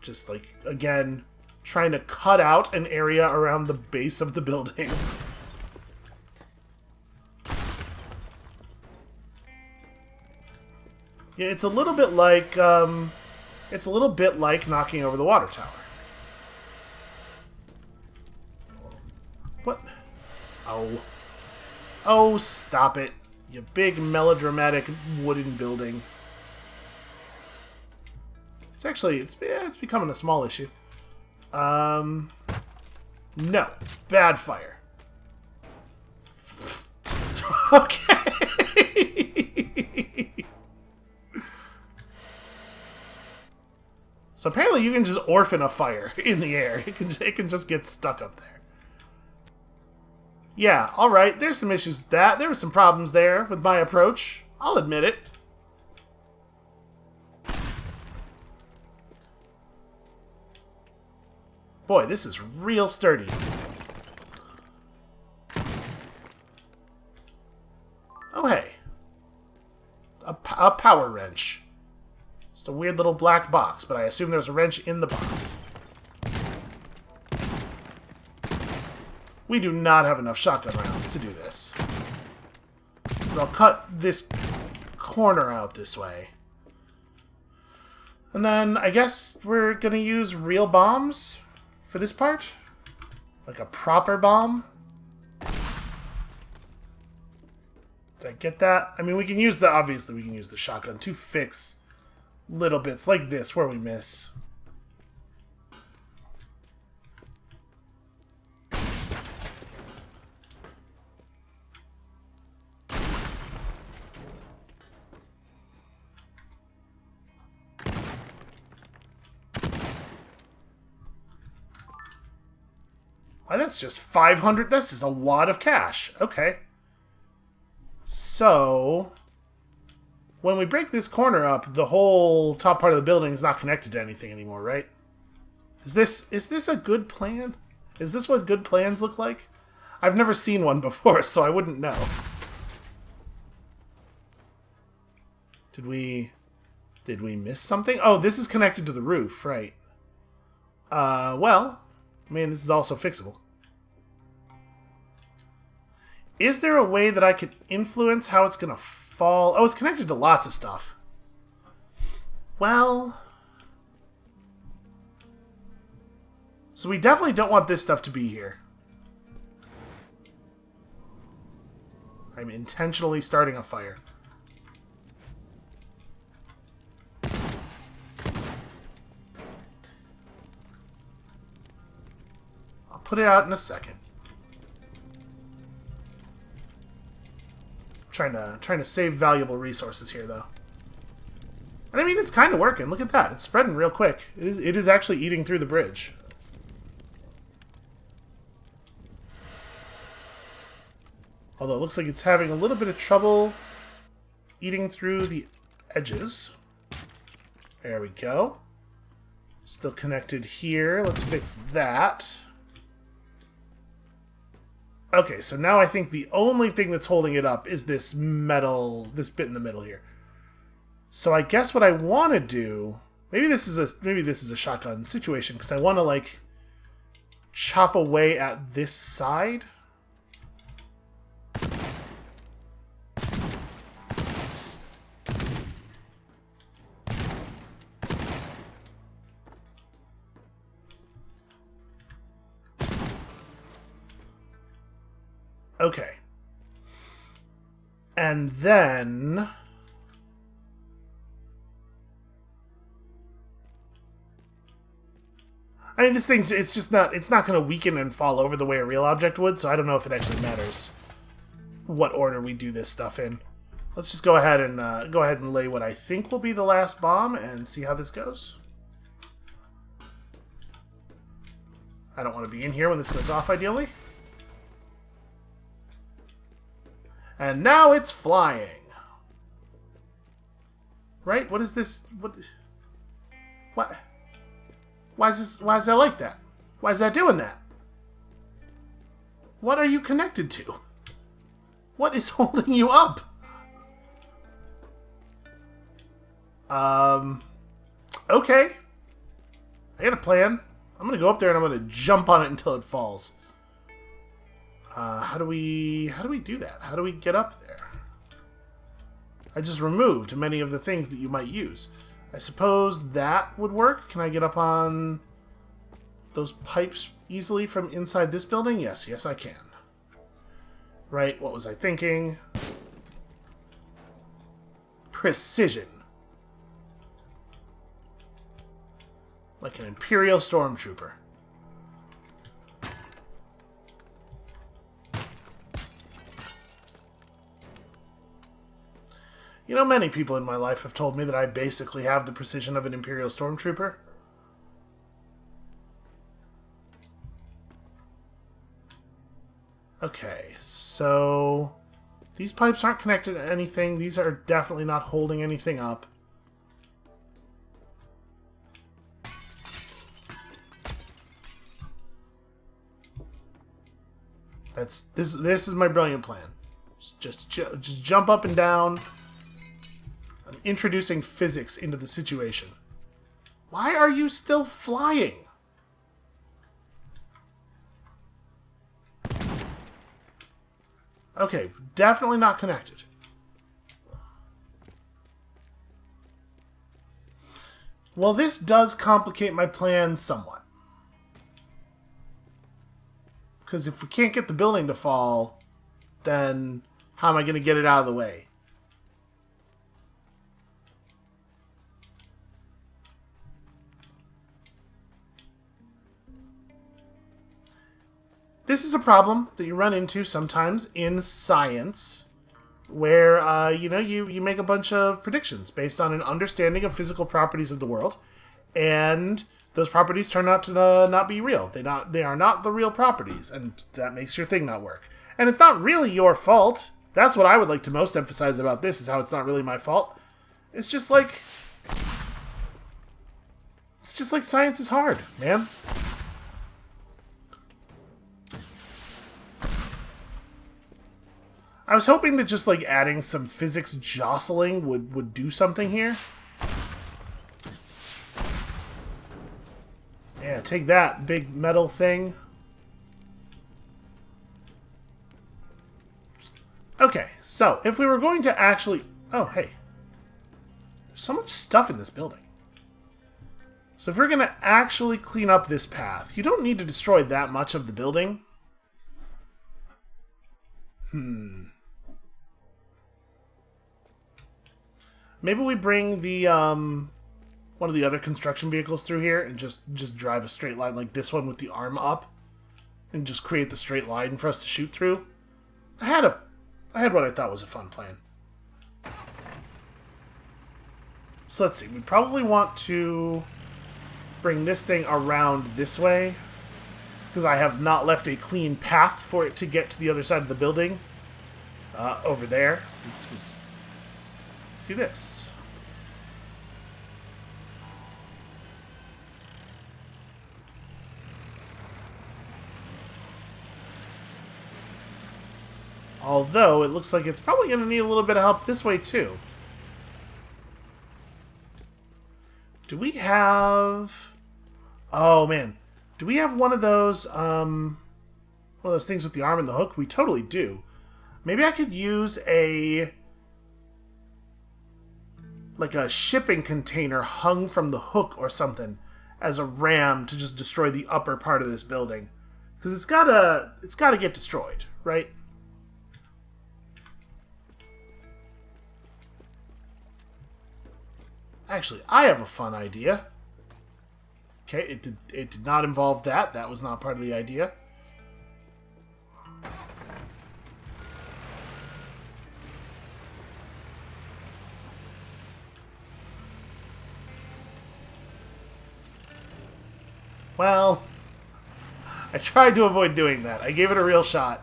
Just, like, again, trying to cut out an area around the base of the building. Yeah, it's a little bit like, knocking over the water tower. What? Oh. Oh, stop it. You big melodramatic wooden building. It's actually, it's becoming a small issue. No. Bad fire. Okay. So apparently you can just orphan a fire in the air. It can just get stuck up there. Yeah, alright, there's some issues with that. There were some problems there with my approach. I'll admit it. Boy, this is real sturdy. Oh, hey. A power wrench. Just a weird little black box, but I assume there's a wrench in the box. We do not have enough shotgun rounds to do this. But I'll cut this corner out this way. And then I guess we're going to use real bombs for this part. Like a proper bomb. Did I get that? I mean, we can use the, obviously we can use the shotgun to fix little bits like this where we miss. Why, that's just 500. That's just a wad of cash. Okay. So, when we break this corner up, the whole top part of the building is not connected to anything anymore, right? Is this a good plan? Is this what good plans look like? I've never seen one before, so I wouldn't know. Did we miss something? Oh, this is connected to the roof, right? Well, I mean, this is also fixable. Is there a way that I could influence how it's gonna fall? Oh, it's connected to lots of stuff. Well... So we definitely don't want this stuff to be here. I'm intentionally starting a fire. I'll put it out in a second. Trying to save valuable resources here, though. And I mean, it's kind of working. Look at that. It's spreading real quick. It is actually eating through the bridge. Although it looks like it's having a little bit of trouble eating through the edges. There we go. Still connected here. Let's fix that. Okay, so now I think the only thing that's holding it up is this metal, this bit in the middle here. So I guess what I want to do, maybe this is a shotgun situation, because I want to like chop away at this side. Okay. And then... I mean, this thing's, it's not going to weaken and fall over the way a real object would, so I don't know if it actually matters what order we do this stuff in. Let's just go ahead and lay what I think will be the last bomb and see how this goes. I don't want to be in here when this goes off, ideally. And now it's flying. Right? What is this? What? Why is that like that? Why is that doing that? What are you connected to? What is holding you up? Okay. I got a plan. I'm gonna go up there and I'm gonna jump on it until it falls. How do we do that? How do we get up there? I just removed many of the things that you might use. I suppose that would work. Can I get up on those pipes easily from inside this building? Yes, yes I can. Right, what was I thinking? Precision. Like an Imperial Stormtrooper. You know, many people in my life have told me that I basically have the precision of an Imperial Stormtrooper. Okay, so these pipes aren't connected to anything. These are definitely not holding anything up. This is my brilliant plan. Just jump up and down. I'm introducing physics into the situation. Why are you still flying? Okay, definitely not connected. Well, this does complicate my plan somewhat. Because if we can't get the building to fall, then how am I going to get it out of the way? This is a problem that you run into sometimes in science, where you make a bunch of predictions based on an understanding of physical properties of the world, and those properties turn out to not be real. They are not the real properties, and that makes your thing not work. And it's not really your fault. That's what I would like to most emphasize about this, is how it's not really my fault. It's just like science is hard, man. I was hoping that just like adding some physics jostling would do something here. Yeah, take that, big metal thing. Okay, so if we were going to actually... Oh, hey. There's so much stuff in this building. So if we're going to actually clean up this path, you don't need to destroy that much of the building. Maybe we bring the, one of the other construction vehicles through here and just drive a straight line like this one with the arm up. And just create the straight line for us to shoot through. I had what I thought was a fun plan. So let's see, we probably want to bring this thing around this way, because I have not left a clean path for it to get to the other side of the building. Over there. Let's do this. Although, it looks like it's probably going to need a little bit of help this way, too. Do we have... Oh, man. Do we have one of those things with the arm and the hook? We totally do. Maybe I could use like a shipping container hung from the hook or something as a ram to just destroy the upper part of this building. Because it's gotta get destroyed, right? Actually, I have a fun idea. Okay, it did not involve that. That was not part of the idea. Well, I tried to avoid doing that. I gave it a real shot.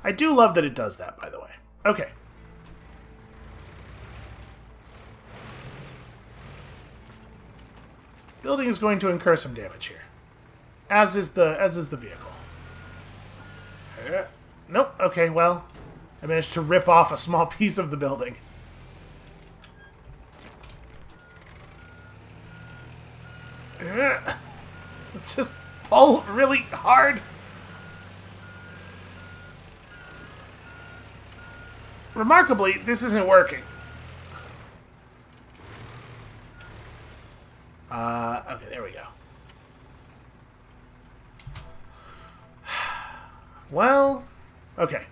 I do love that it does that, by the way. Okay. This building is going to incur some damage here. As is the vehicle. Nope. Okay, well, I managed to rip off a small piece of the building. Just pull really hard. Remarkably, this isn't working. Okay, there we go. Well, okay.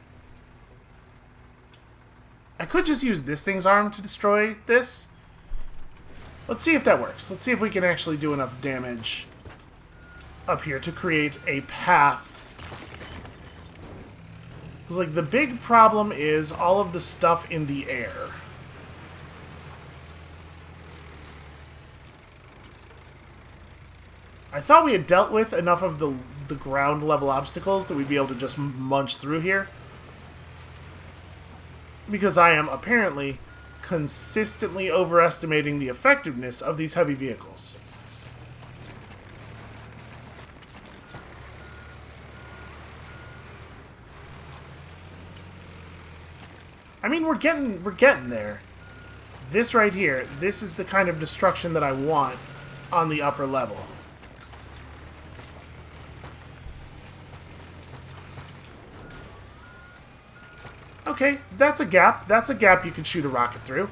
I could just use this thing's arm to destroy this. Let's see if that works. Let's see if we can actually do enough damage up here to create a path. Because, like, the big problem is all of the stuff in the air. I thought we had dealt with enough of the ground level obstacles that we'd be able to just munch through here. Because I am apparently consistently overestimating the effectiveness of these heavy vehicles. I mean, we're getting there. This right here, this is the kind of destruction that I want on the upper level. Okay, that's a gap. That's a gap you can shoot a rocket through.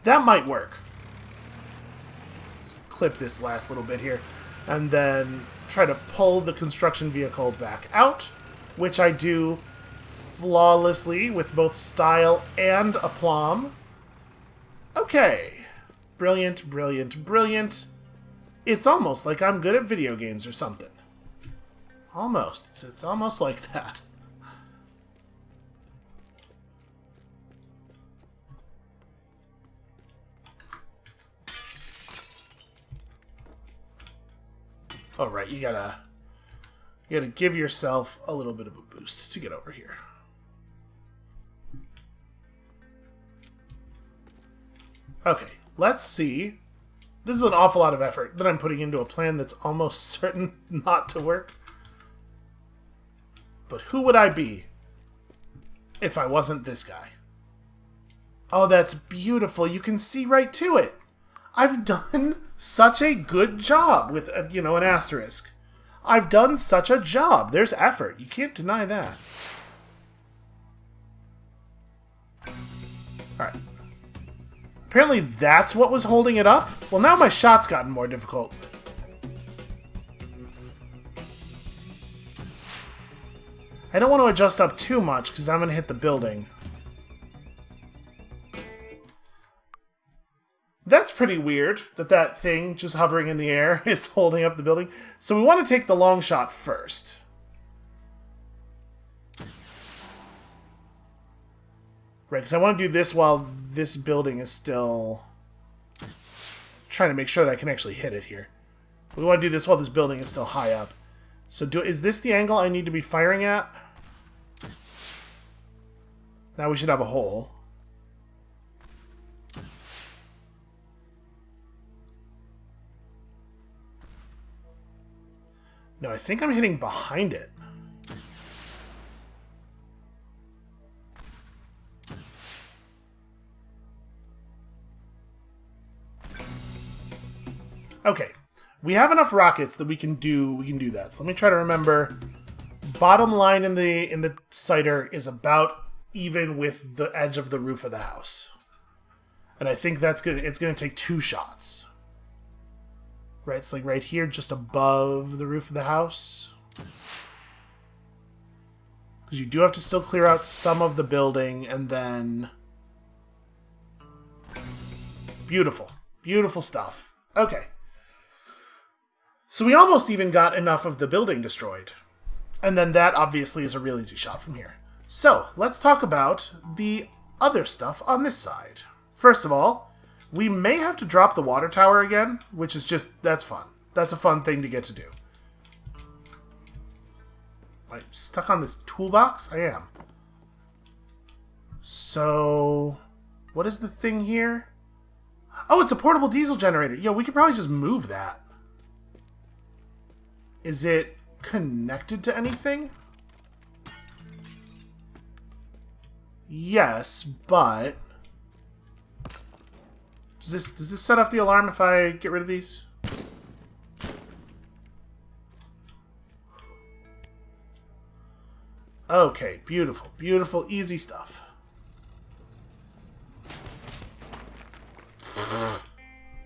That might work. Clip this last little bit here, and then try to pull the construction vehicle back out, which I do flawlessly with both style and aplomb. Okay. Brilliant, brilliant, brilliant. It's almost like I'm good at video games or something. Almost. It's almost like that. Oh, right, you gotta give yourself a little bit of a boost to get over here. Okay, let's see. This is an awful lot of effort that I'm putting into a plan that's almost certain not to work. But who would I be if I wasn't this guy? Oh, that's beautiful. You can see right to it. I've done such a good job with, you know, an asterisk. I've done such a job. There's effort. You can't deny that. Alright. Apparently that's what was holding it up. Well, now my shot's gotten more difficult. I don't want to adjust up too much because I'm going to hit the building. That's pretty weird, that thing just hovering in the air is holding up the building. So we want to take the long shot first. Right, because I want to do this while this building is still... trying to make sure that I can actually hit it here. We want to do this while this building is still high up. So is this the angle I need to be firing at? Now we should have a hole. No, I think I'm hitting behind it. Okay. We have enough rockets that we can do that. So let me try to remember. Bottom line in the cider is about even with the edge of the roof of the house. And I think it's gonna take 2 shots. Right, it's like right here, just above the roof of the house. Because you do have to still clear out some of the building, and then... Beautiful. Beautiful stuff. Okay. So we almost even got enough of the building destroyed. And then that obviously is a real easy shot from here. So, let's talk about the other stuff on this side. First of all, we may have to drop the water tower again, which is just, that's fun. That's a fun thing to get to do. Am I stuck on this toolbox? I am. So, what is the thing here? Oh, it's a portable diesel generator. Yo, we could probably just move that. Is it connected to anything? Yes, but... Does this set off the alarm if I get rid of these? Okay, beautiful. Beautiful, easy stuff.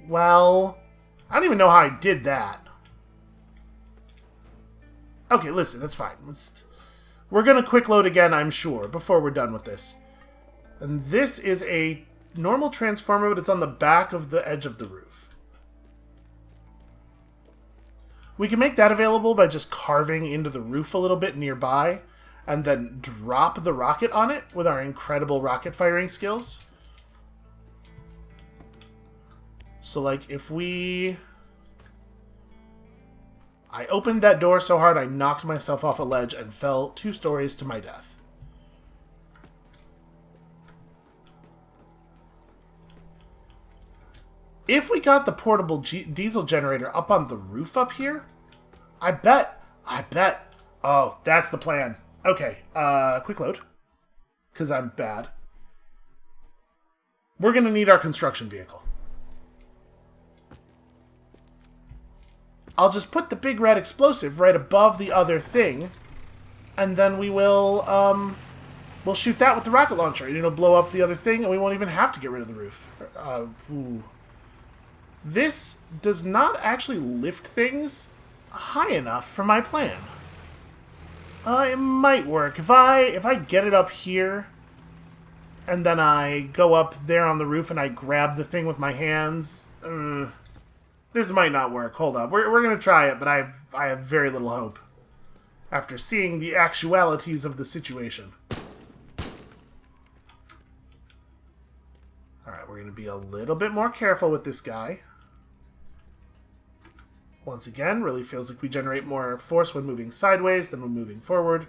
Well, I don't even know how I did that. Okay, listen, that's fine. We're going to quick load again, I'm sure, before we're done with this. And this is a normal transformer, but it's on the back of the edge of the roof. We can make that available by just carving into the roof a little bit nearby, and then drop the rocket on it with our incredible rocket firing skills. So, like, if we... I opened that door so hard I knocked myself off a ledge and fell 2 stories to my death. If we got the portable diesel generator up on the roof up here, I bet... Oh, that's the plan. Okay, quick load. Because I'm bad. We're going to need our construction vehicle. I'll just put the big red explosive right above the other thing, and then we will, we'll shoot that with the rocket launcher, and it'll blow up the other thing, and we won't even have to get rid of the roof. This does not actually lift things high enough for my plan. It might work. If I get it up here, and then I go up there on the roof and I grab the thing with my hands, this might not work. Hold on. We're going to try it, but I have very little hope after seeing the actualities of the situation. Alright, we're going to be a little bit more careful with this guy. Once again, really feels like we generate more force when moving sideways than when moving forward.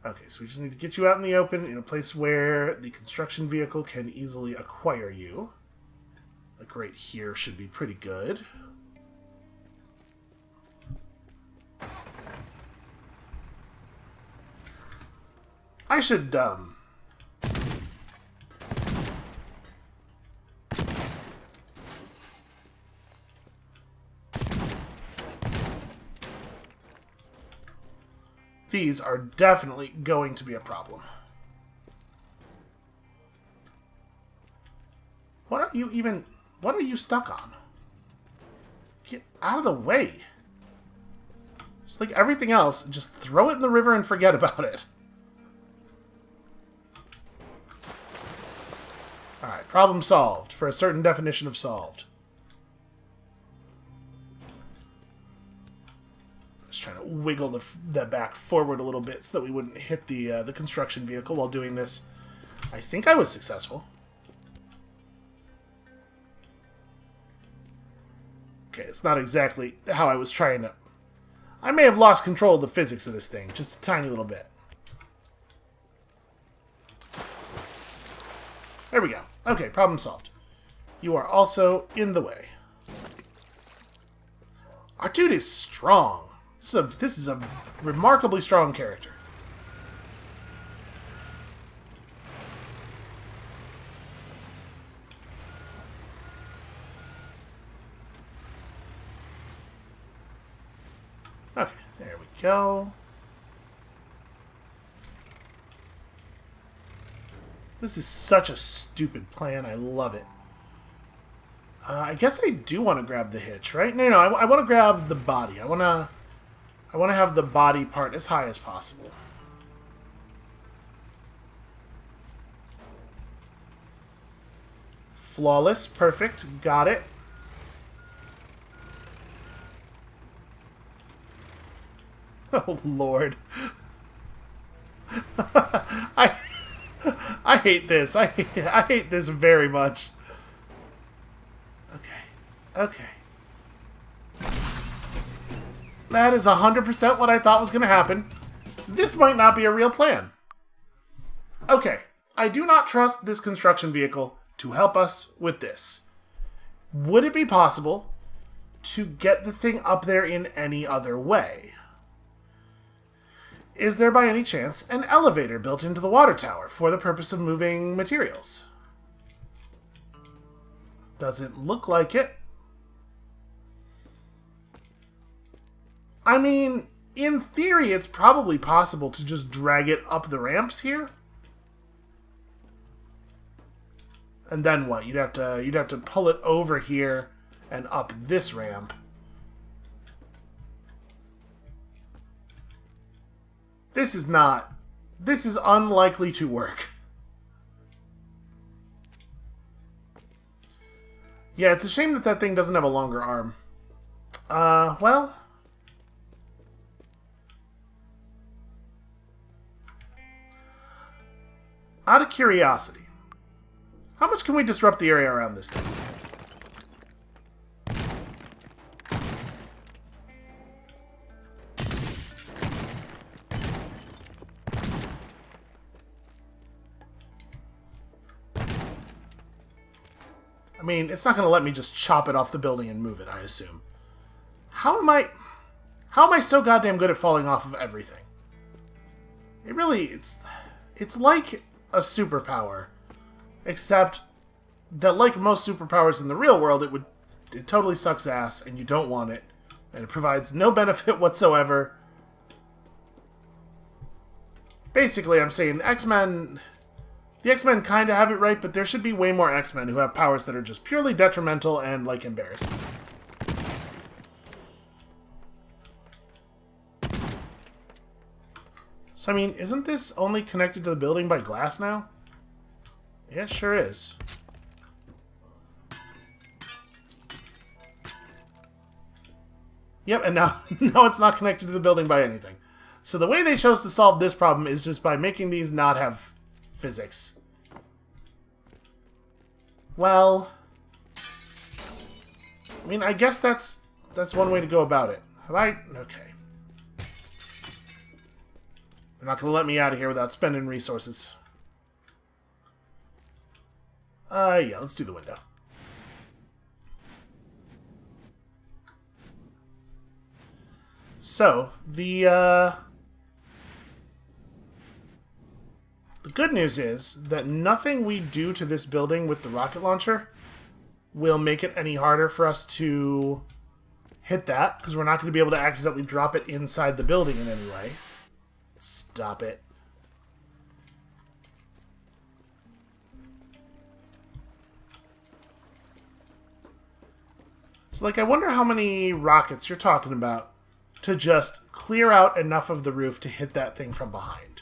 Okay, so we just need to get you out in the open in a place where the construction vehicle can easily acquire you. Like right here should be pretty good. I should, These are definitely going to be a problem. What are you stuck on? Get out of the way. Just like everything else, just throw it in the river and forget about it. Alright, problem solved, for a certain definition of solved. Just trying to wiggle the back forward a little bit so that we wouldn't hit the construction vehicle while doing this. I think I was successful. Okay, it's not exactly how I was trying to... I may have lost control of the physics of this thing, just a tiny little bit. There we go. Okay, problem solved. You are also in the way. Our dude is strong. This is a remarkably strong character. go. This is such a stupid plan. I love it. I guess I do want to grab the hitch, right? No, I want to grab the body. I want to have the body part as high as possible. Flawless. Perfect. Got it. Oh, Lord. I hate this. I hate this very much. Okay. That is 100% what I thought was going to happen. This might not be a real plan. Okay. I do not trust this construction vehicle to help us with this. Would it be possible to get the thing up there in any other way? Is there by any chance an elevator built into the water tower for the purpose of moving materials? Doesn't look like it. I mean, in theory, it's probably possible to just drag it up the ramps here. And then what? You'd have to pull it over here and up this ramp. This is unlikely to work. Yeah, it's a shame that that thing doesn't have a longer arm. Well... out of curiosity, how much can we disrupt the area around this thing? I mean, it's not going to let me just chop it off the building and move it, I assume. How am I so goddamn good at falling off of everything? It's like a superpower, except that like most superpowers in the real world, it totally sucks ass and you don't want it, and it provides no benefit whatsoever. Basically, I'm saying the X-Men kind of have it right, but there should be way more X-Men who have powers that are just purely detrimental and, like, embarrassing. So, I mean, isn't this only connected to the building by glass now? Yeah, it sure is. Yep, and now it's not connected to the building by anything. So the way they chose to solve this problem is just by making these not have physics. Well, I mean, I guess that's one way to go about it. Have I? Okay. They're not going to let me out of here without spending resources. Yeah, let's do the window. So, the good news is that nothing we do to this building with the rocket launcher will make it any harder for us to hit that, because we're not going to be able to accidentally drop it inside the building in any way. Stop it. So, like, I wonder how many rockets you're talking about to just clear out enough of the roof to hit that thing from behind.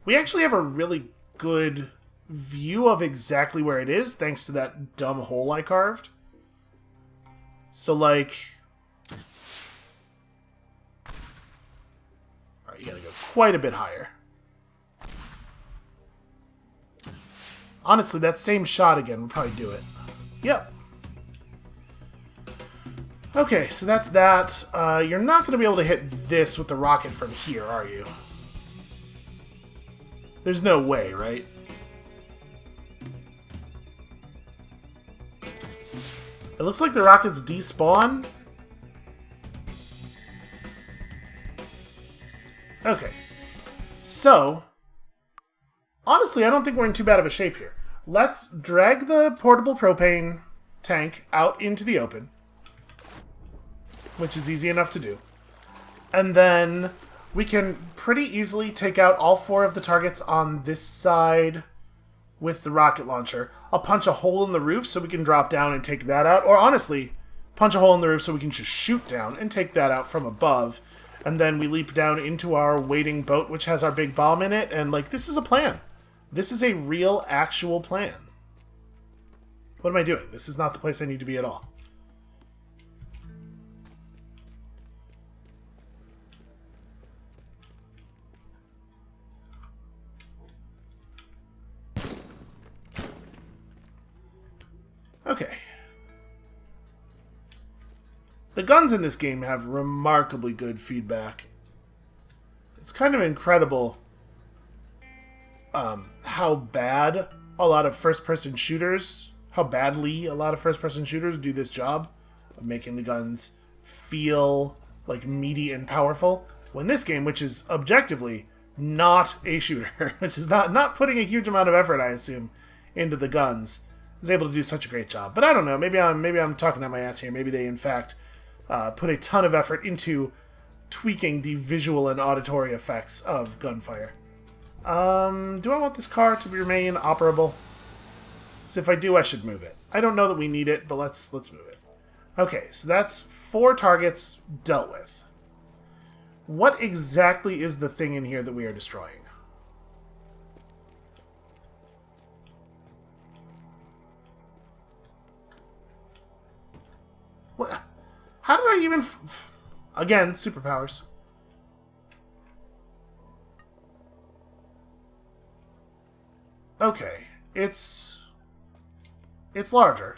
We actually have a really good view of exactly where it is, thanks to that dumb hole I carved. So, like... alright, you gotta go quite a bit higher. Honestly, that same shot again would probably do it. Yep. Okay, so that's that. You're not going to be able to hit this with the rocket from here, are you? There's no way, right? It looks like the rockets despawn. Okay. So, honestly, I don't think we're in too bad of a shape here. Let's drag the portable propane tank out into the open. which is easy enough to do. And then we can pretty easily take out all 4 of the targets on this side with the rocket launcher. I'll punch a hole in the roof so we can drop down and take that out. Or honestly, punch a hole in the roof so we can just shoot down and take that out from above. And then we leap down into our waiting boat, which has our big bomb in it. And, like, this is a plan. This is a real, actual plan. What am I doing? This is not the place I need to be at all. Okay. The guns in this game have remarkably good feedback. It's kind of incredible how bad a lot of first-person shooters, how badly a lot of first-person shooters do this job of making the guns feel like meaty and powerful. When this game, which is objectively not a shooter, which is not putting a huge amount of effort, I assume, into the guns, is able to do such a great job. But I don't know. Maybe I'm talking out my ass here. Maybe they, in fact, put a ton of effort into tweaking the visual and auditory effects of gunfire. Do I want this car to remain operable? Because if I do, I should move it. I don't know that we need it, but let's move it. Okay, so that's 4 targets dealt with. What exactly is the thing in here that we are destroying? What? How did I even... Again, superpowers. Okay, it's larger.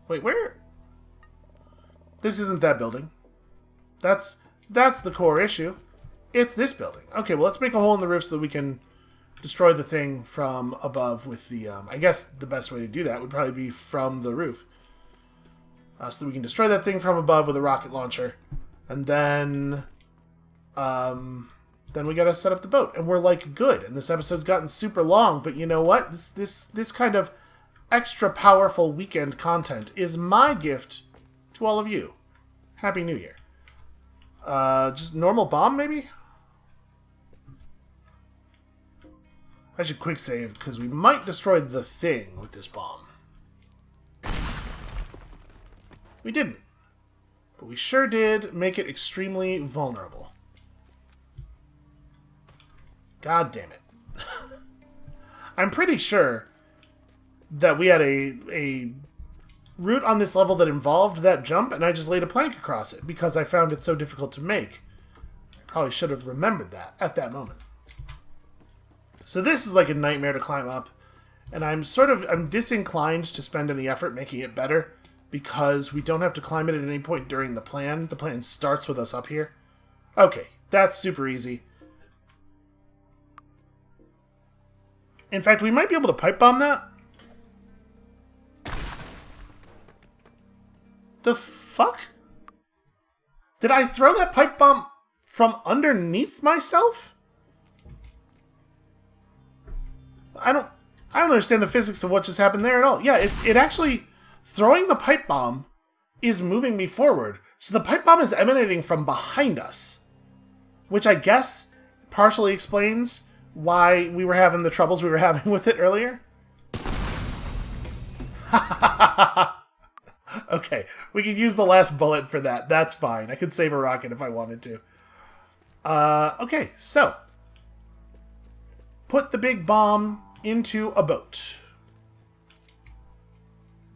Wait, where? This isn't that building. That's the core issue. It's this building. Okay, well, let's make a hole in the roof so that we can destroy the thing from above with the... I guess the best way to do that would probably be from the roof. So that we can destroy that thing from above with a rocket launcher. And then... then we gotta set up the boat. And we're, like, good. And this episode's gotten super long, but you know what? This kind of extra powerful weekend content is my gift to all of you. Happy New Year. Just normal bomb, maybe? I should quick save, because we might destroy the thing with this bomb. We didn't. But we sure did make it extremely vulnerable. God damn it. I'm pretty sure that we had a route on this level that involved that jump, and I just laid a plank across it because I found it so difficult to make. I probably should have remembered that at that moment. So this is like a nightmare to climb up, and I'm disinclined to spend any effort making it better because we don't have to climb it at any point during the plan. The plan starts with us up here. Okay, that's super easy. In fact, we might be able to pipe bomb that. The fuck? Did I throw that pipe bomb from underneath myself? I don't understand the physics of what just happened there at all. Yeah, it actually... Throwing the pipe bomb is moving me forward. So the pipe bomb is emanating from behind us. Which I guess partially explains why we were having the troubles we were having with it earlier. Okay, we can use the last bullet for that. That's fine. I could save a rocket if I wanted to. Okay, so. Put the big bomb into a boat.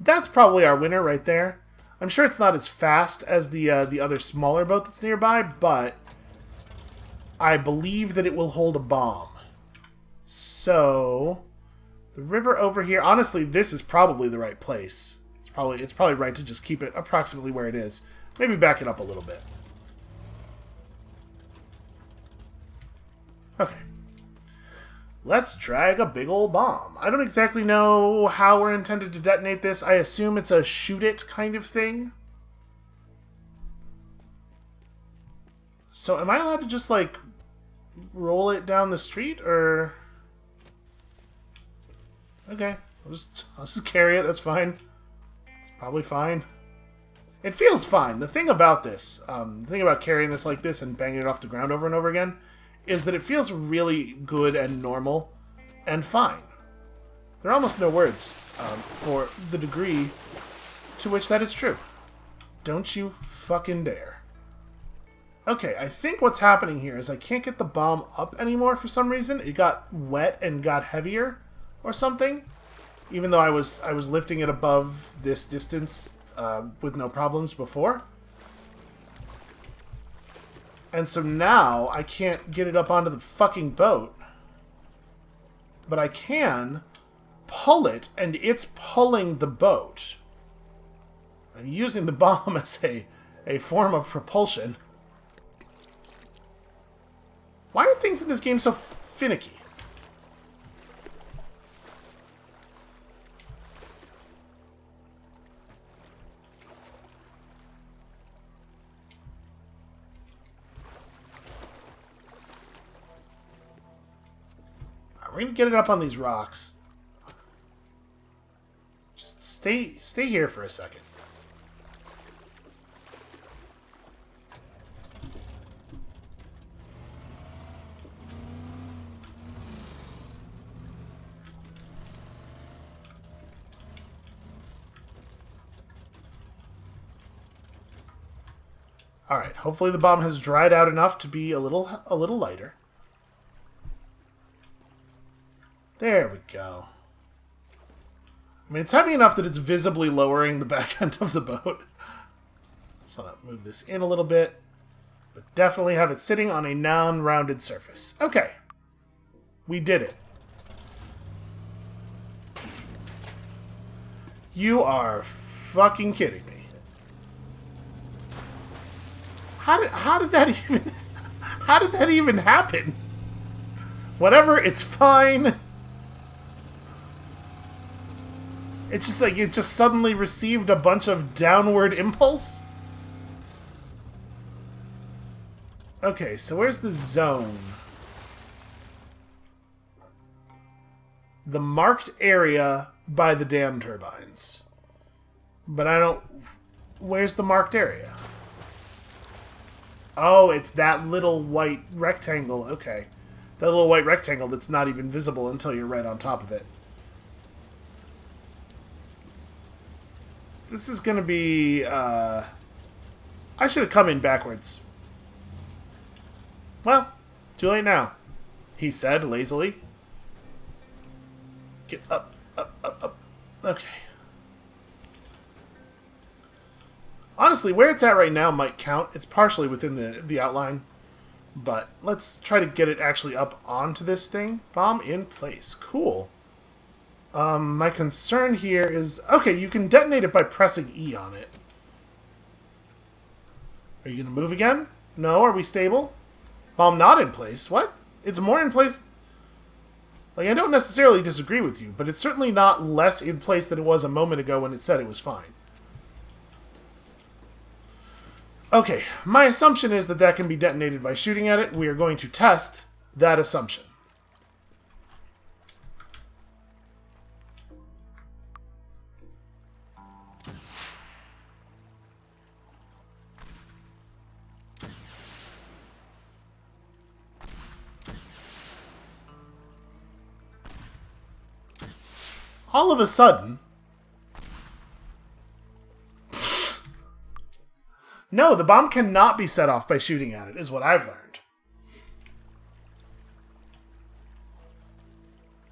That's probably our winner right there. I'm sure it's not as fast as the other smaller boat that's nearby, but I believe that it will hold a bomb. So, the river over here... Honestly, this is probably the right place. It's probably right to just keep it approximately where it is. Maybe back it up a little bit. Okay. Let's drag a big old bomb. I don't exactly know how we're intended to detonate this. I assume it's a shoot it kind of thing. So am I allowed to just, like, roll it down the street, or... Okay, I'll just carry it, that's fine. It's probably fine. It feels fine. The thing about this, the thing about carrying this like this and banging it off the ground over and over again, is that it feels really good and normal and fine. There are almost no words for the degree to which that is true. Don't you fucking dare. Okay, I think what's happening here is I can't get the bomb up anymore for some reason. It got wet and got heavier or something. Even though I was lifting it above this distance with no problems before. And so now I can't get it up onto the fucking boat. But I can pull it, and it's pulling the boat. I'm using the bomb as a form of propulsion. Why are things in this game so finicky? We're gonna get it up on these rocks. Just stay here for a second. All right. Hopefully the bomb has dried out enough to be a little lighter. There we go. I mean, it's heavy enough that it's visibly lowering the back end of the boat. Just want to move this in a little bit. But definitely have it sitting on a non-rounded surface. Okay. We did it. You are fucking kidding me. How did that even... How did that even happen? Whatever, it's fine. It's just like it just suddenly received a bunch of downward impulse. Okay, so where's the zone? The marked area by the dam turbines. But I don't... Where's the marked area? Oh, it's that little white rectangle. Okay. That little white rectangle that's not even visible until you're right on top of it. This is going to be... I should have come in backwards. Well, too late now, he said lazily. Get up, up, up, up. Okay. Honestly, where it's at right now might count. It's partially within the outline. But let's try to get it actually up onto this thing. Bomb in place. Cool. My concern here is... Okay, you can detonate it by pressing E on it. Are you going to move again? No? Are we stable? Bomb not in place. What? It's more in place... Like, I don't necessarily disagree with you, but it's certainly not less in place than it was a moment ago when it said it was fine. Okay, my assumption is that that can be detonated by shooting at it. We are going to test that assumption. All of a sudden... No, the bomb cannot be set off by shooting at it, is what I've learned.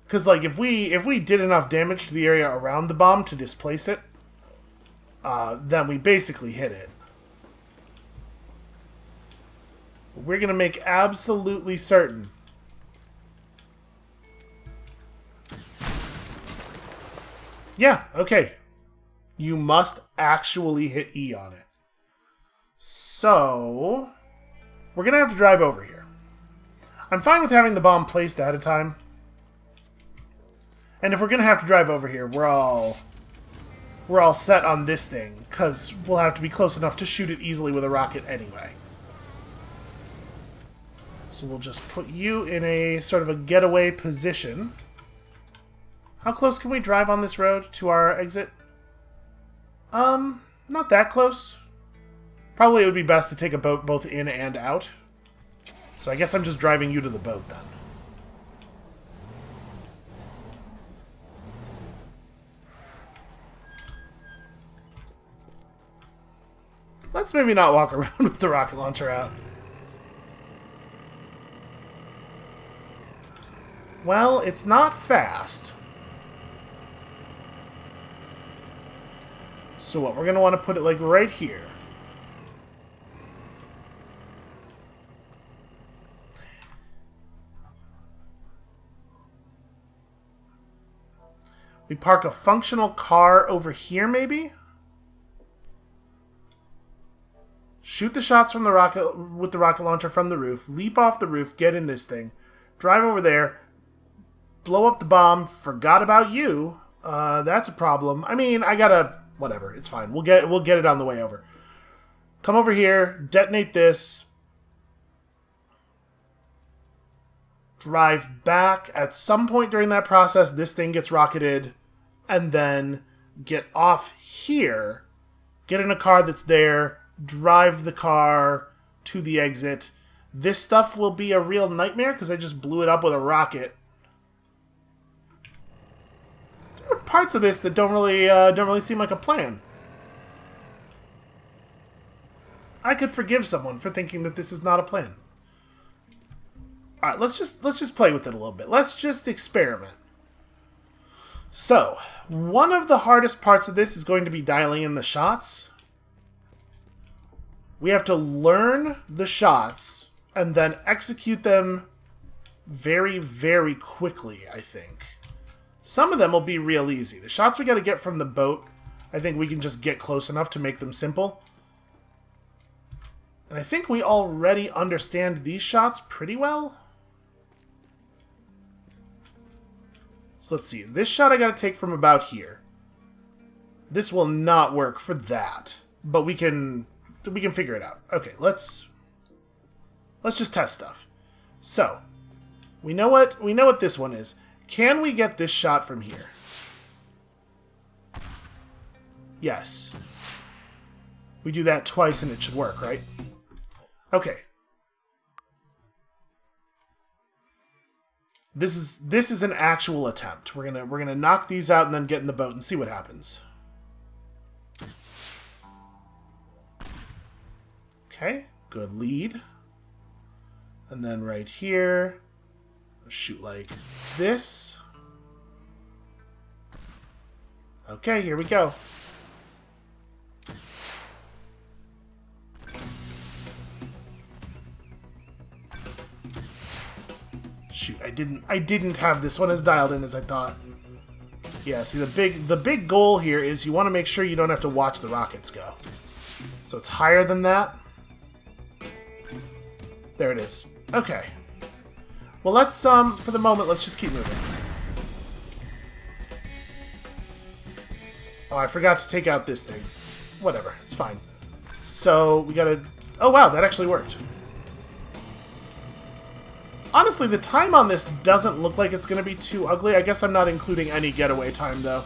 Because, like, if we did enough damage to the area around the bomb to displace it, then we basically hit it. We're going to make absolutely certain. Yeah, okay. You must actually hit E on it. So, we're going to have to drive over here. I'm fine with having the bomb placed ahead of time. And if we're going to have to drive over here, we're all set on this thing, because we'll have to be close enough to shoot it easily with a rocket anyway. So we'll just put you in a sort of a getaway position. How close can we drive on this road to our exit? Not that close. Probably it would be best to take a boat both in and out. So I guess I'm just driving you to the boat then. Let's maybe not walk around with the rocket launcher out. Well, it's not fast. So what, we're going to want to put it like right here. We park a functional car over here, maybe? Shoot the shots from the rocket with the rocket launcher from the roof, leap off the roof, get in this thing, drive over there, blow up the bomb, forgot about you. That's a problem. I mean, I gotta... Whatever, it's fine. We'll get it on the way over. Come over here, detonate this. Drive back. At some point during that process, this thing gets rocketed. And then get off here. Get in a car that's there. Drive the car to the exit. This stuff will be a real nightmare because I just blew it up with a rocket. There are parts of this that don't really seem like a plan. I could forgive someone for thinking that this is not a plan. All right, let's just play with it a little bit. Let's just experiment. So, one of the hardest parts of this is going to be dialing in the shots. We have to learn the shots and then execute them very, very quickly, I think. Some of them will be real easy. The shots we got to get from the boat, I think we can just get close enough to make them simple. And I think we already understand these shots pretty well. So let's see. This shot I got to take from about here. This will not work for that, but we can figure it out. Okay, let's just test stuff. So, we know what this one is. Can we get this shot from here? Yes. We do that twice and it should work, right? Okay. This is an actual attempt. We're gonna knock these out and then get in the boat and see what happens. Okay, good lead. And then right here, shoot like this. Okay, here we go. Shoot, I didn't have this one as dialed in as I thought. Yeah, see the big goal here is you want to make sure you don't have to watch the rockets go. So it's higher than that. There it is. Okay. Well, let's for the moment, let's just keep moving. Oh, I forgot to take out this thing. Whatever, it's fine. So we gotta... Oh wow, that actually worked. Honestly, the time on this doesn't look like it's going to be too ugly. I guess I'm not including any getaway time, though.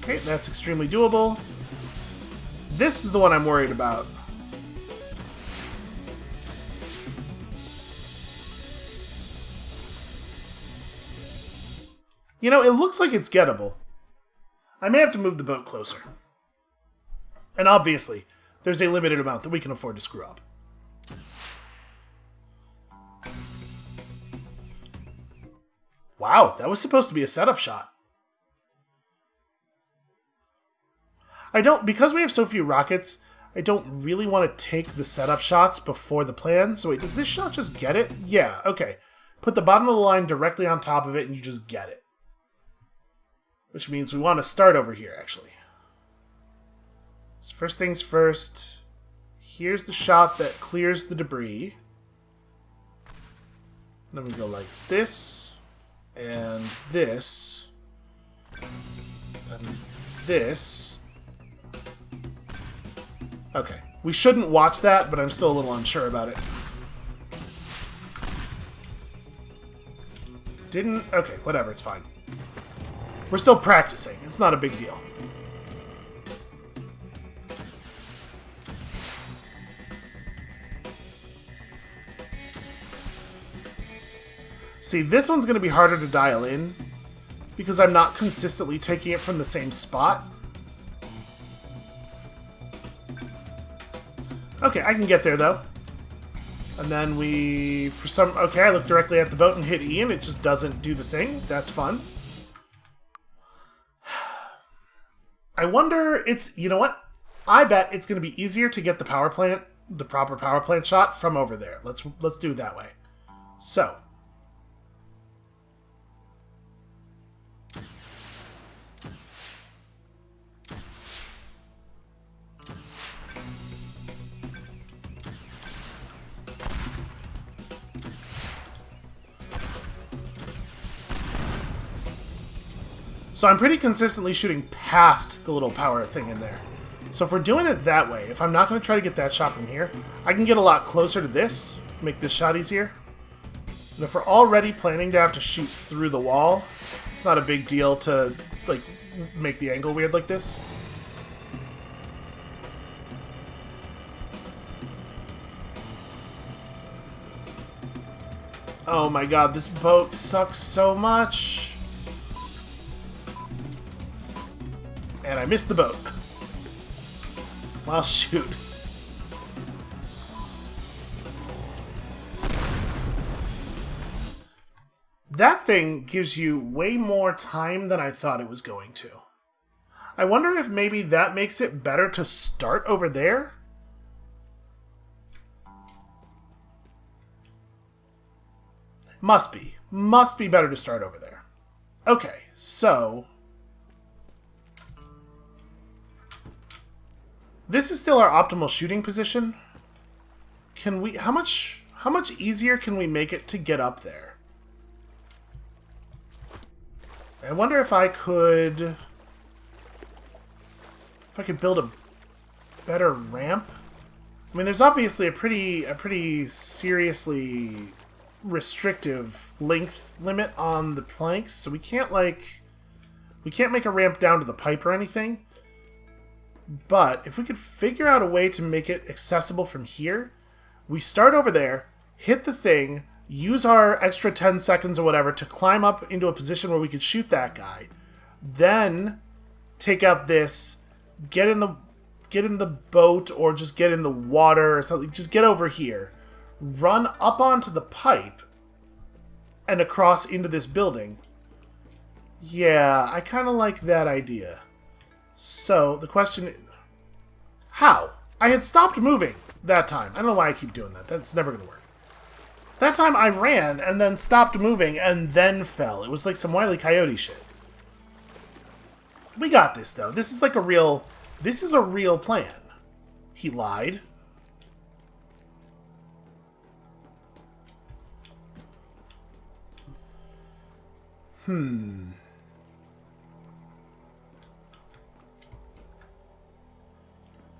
Okay, that's extremely doable. This is the one I'm worried about. You know, it looks like it's gettable. I may have to move the boat closer. And obviously, there's a limited amount that we can afford to screw up. Wow, that was supposed to be a setup shot. Because we have so few rockets, I don't really want to take the setup shots before the plan. So wait, does this shot just get it? Yeah, okay. Put the bottom of the line directly on top of it and you just get it. Which means we want to start over here, actually. So first things first, here's the shot that clears the debris. Then we go like this, and this, and this. Okay, we shouldn't watch that, but I'm still a little unsure about it. didn't... Okay, whatever, it's fine. We're still practicing. It's not a big deal. See, this one's going to be harder to dial in because I'm not consistently taking it from the same spot. Okay, I can get there, though. And then we... Okay, I look directly at the boat and hit E, and it just doesn't do the thing. That's fun. I wonder... You know what? I bet it's going to be easier to get the power plant, the proper power plant shot, from over there. Let's do it that way. So... So I'm pretty consistently shooting past the little power thing in there. So if we're doing it that way, if I'm not going to try to get that shot from here, I can get a lot closer to this, make this shot easier. And if we're already planning to have to shoot through the wall, it's not a big deal to, like, make the angle weird like this. Oh my god, this boat sucks so much. And I missed the boat. Well, shoot. That thing gives you way more time than I thought it was going to. I wonder if maybe that makes it better to start over there? Must be. Must be better to start over there. Okay, so... This is still our optimal shooting position. Can we... How much easier can we make it to get up there? I wonder if I could... If I could build a better ramp? I mean, there's obviously a pretty seriously restrictive length limit on the planks, so we can't, like... We can't make a ramp down to the pipe or anything. But if we could figure out a way to make it accessible from here, we start over there, hit the thing, use our extra 10 seconds or whatever to climb up into a position where we could shoot that guy, then take out this, get in the boat or just get in the water or something, just get over here, run up onto the pipe and across into this building. Yeah, I kind of like that idea. So, the question is... How? I had stopped moving that time. I don't know why I keep doing that. That's never going to work. That time I ran and then stopped moving and then fell. It was like some Wile E. Coyote shit. We got this, though. This is like a real... This is a real plan. He lied.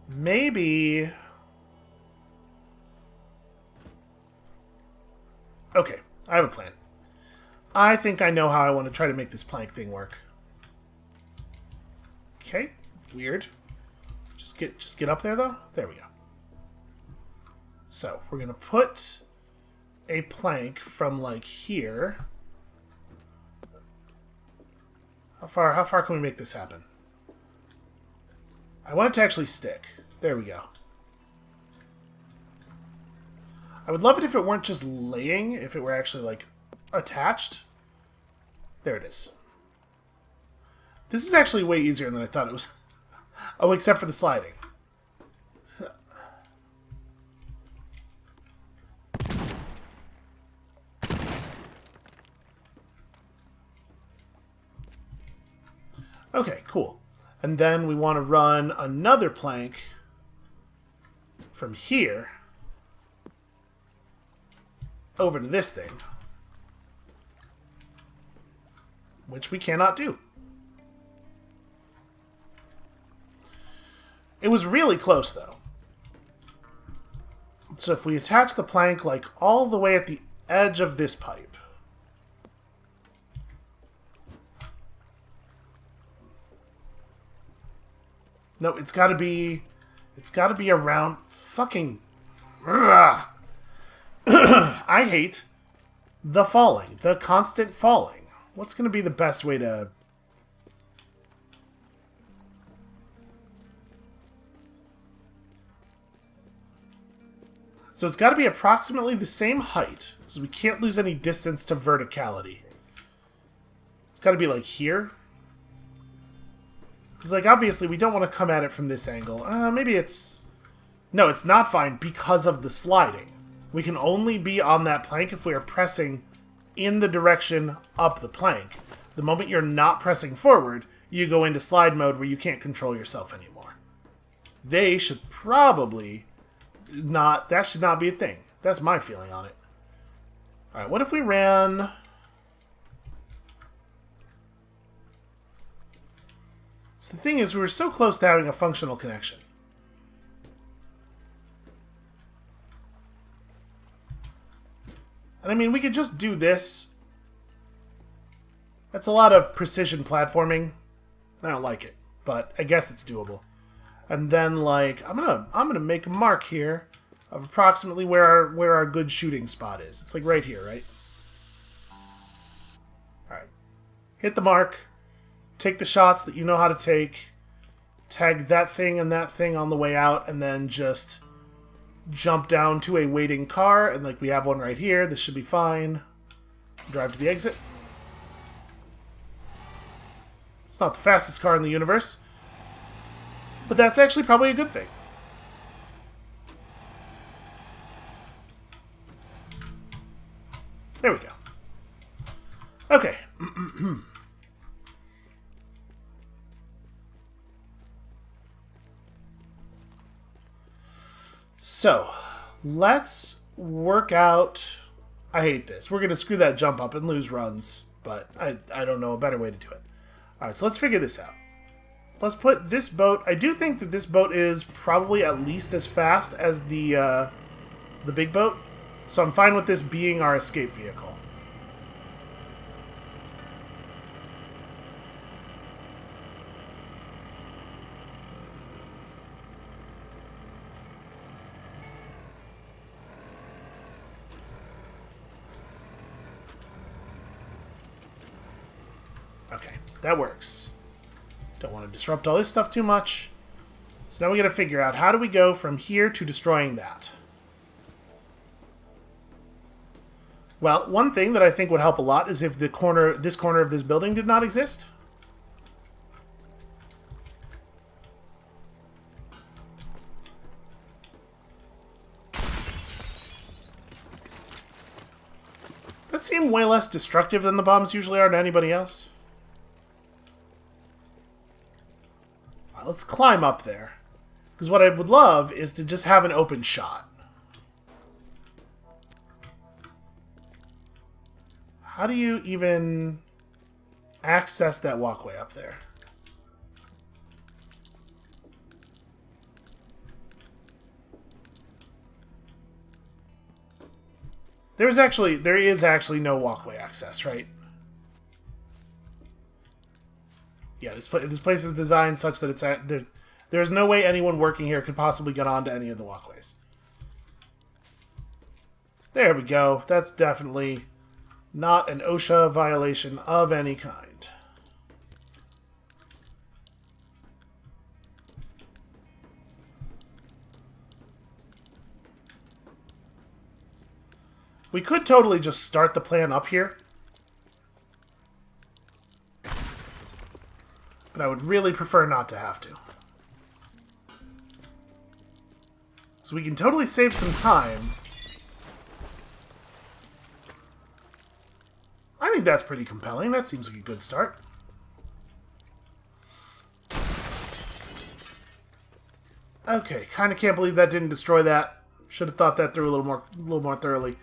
Maybe... Okay, I have a plan. I think I know how I want to try to make this plank thing work. Okay, weird. Just get up there, though. There we go. So, we're going to put a plank from, like, here. How far can we make this happen? I want it to actually stick. There we go. I would love it if it weren't just laying, if it were actually, like, attached. There it is. This is actually way easier than I thought it was. Oh, except for the sliding. Okay, cool. And then we want to run another plank from here over to this thing, which we cannot do. It was really close, though. So if we attach the plank, like, all the way at the edge of this pipe, No, it's gotta be around fucking... Ugh. I hate the falling. The constant falling. What's gonna be the best way to... So it's gotta be approximately the same height, because we can't lose any distance to verticality. It's gotta be like here. Because, like, obviously we don't want to come at it from this angle. Maybe it's... No, it's not fine because of the sliding. We can only be on that plank if we are pressing in the direction up the plank. The moment you're not pressing forward, you go into slide mode where you can't control yourself anymore. They should probably not... That should not be a thing. That's my feeling on it. Alright, what if we ran... So the thing is, we were so close to having a functional connection. And I mean, we could just do this. That's a lot of precision platforming. I don't like it, but I guess it's doable. And then, like, I'm gonna make a mark here of approximately where our good shooting spot is. It's like right here, right? All right, hit the mark. Take the shots that you know how to take, tag that thing and that thing on the way out, and then just jump down to a waiting car, and like we have one right here. This should be fine. Drive to the exit. It's not the fastest car in the universe, but that's actually probably a good thing. There we go. Okay. So, let's work out... I hate this. We're going to screw that jump up and lose runs, but I don't know a better way to do it. Alright, so let's figure this out. Let's put this boat... I do think that this boat is probably at least as fast as the big boat, so I'm fine with this being our escape vehicle. Okay, that works. Don't want to disrupt all this stuff too much. So now we got to figure out how do we go from here to destroying that. Well, one thing that I think would help a lot is if this corner of this building did not exist. That seemed way less destructive than the bombs usually are to anybody else. Let's climb up there. Because what I would love is to just have an open shot. How do you even access that walkway up there? There is actually no walkway access, right? Yeah, this place is designed such that it's there's no way anyone working here could possibly get onto any of the walkways. There we go. That's definitely not an OSHA violation of any kind. We could totally just start the plan up here. But I would really prefer not to have to. So we can totally save some time. I think that's pretty compelling. That seems like a good start. Okay, kind of can't believe that didn't destroy that. Should have thought that through a little more thoroughly.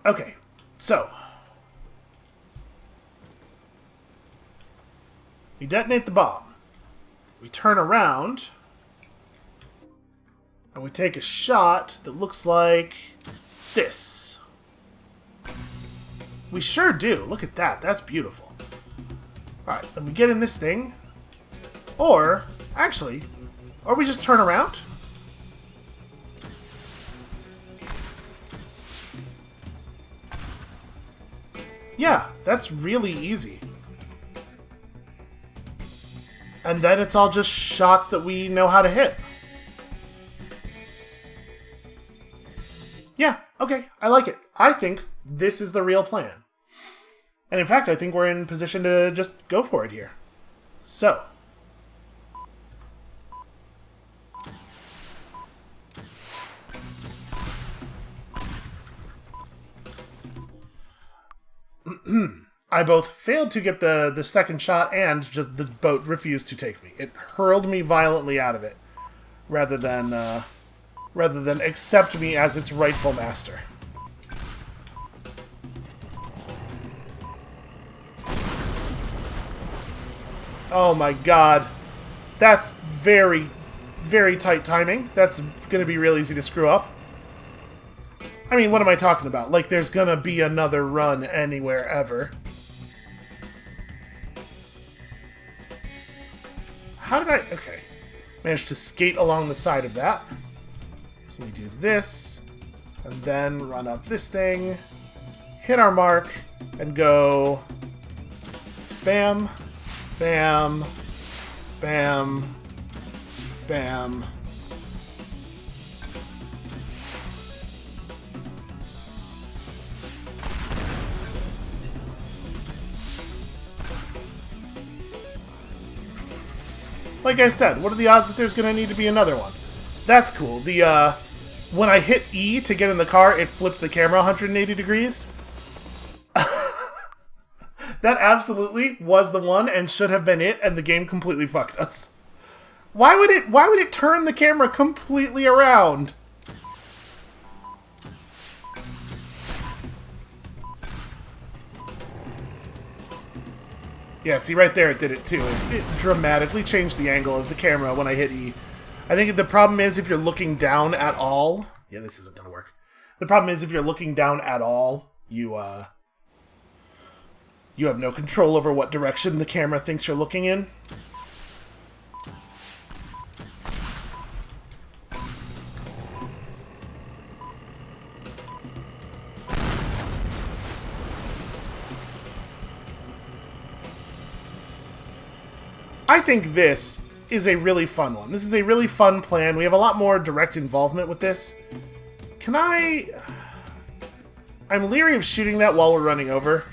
Okay, so we detonate the bomb. We turn around and we take a shot that looks like this. We sure do. Look at that. That's beautiful. Alright, then we get in this thing. Or Actually, or we just turn around? Yeah, that's really easy. And then it's all just shots that we know how to hit. Yeah, okay, I like it. I think this is the real plan. And in fact, I think we're in position to just go for it here. So. I both failed to get the second shot and just the boat refused to take me. It hurled me violently out of it rather than accept me as its rightful master. Oh my god. That's very, very tight timing. That's going to be real easy to screw up. I mean, what am I talking about? Like, there's going to be another run anywhere ever. How did I... Okay. Managed to skate along the side of that. So we do this, and then run up this thing, hit our mark, and go... Bam, bam, bam, bam. Like I said, what are the odds that there's going to need to be another one? That's cool. When I hit E to get in the car, it flipped the camera 180 degrees. That absolutely was the one and should have been it, and the game completely fucked us. Why would it turn the camera completely around? Yeah, see right there it did it too. It dramatically changed the angle of the camera when I hit E. I think the problem is if you're looking down at all... Yeah, this isn't going to work. The problem is if you're looking down at all, you have no control over what direction the camera thinks you're looking in. I think this is a really fun one. This is a really fun plan. We have a lot more direct involvement with this. Can I... I'm leery of shooting that while we're running over,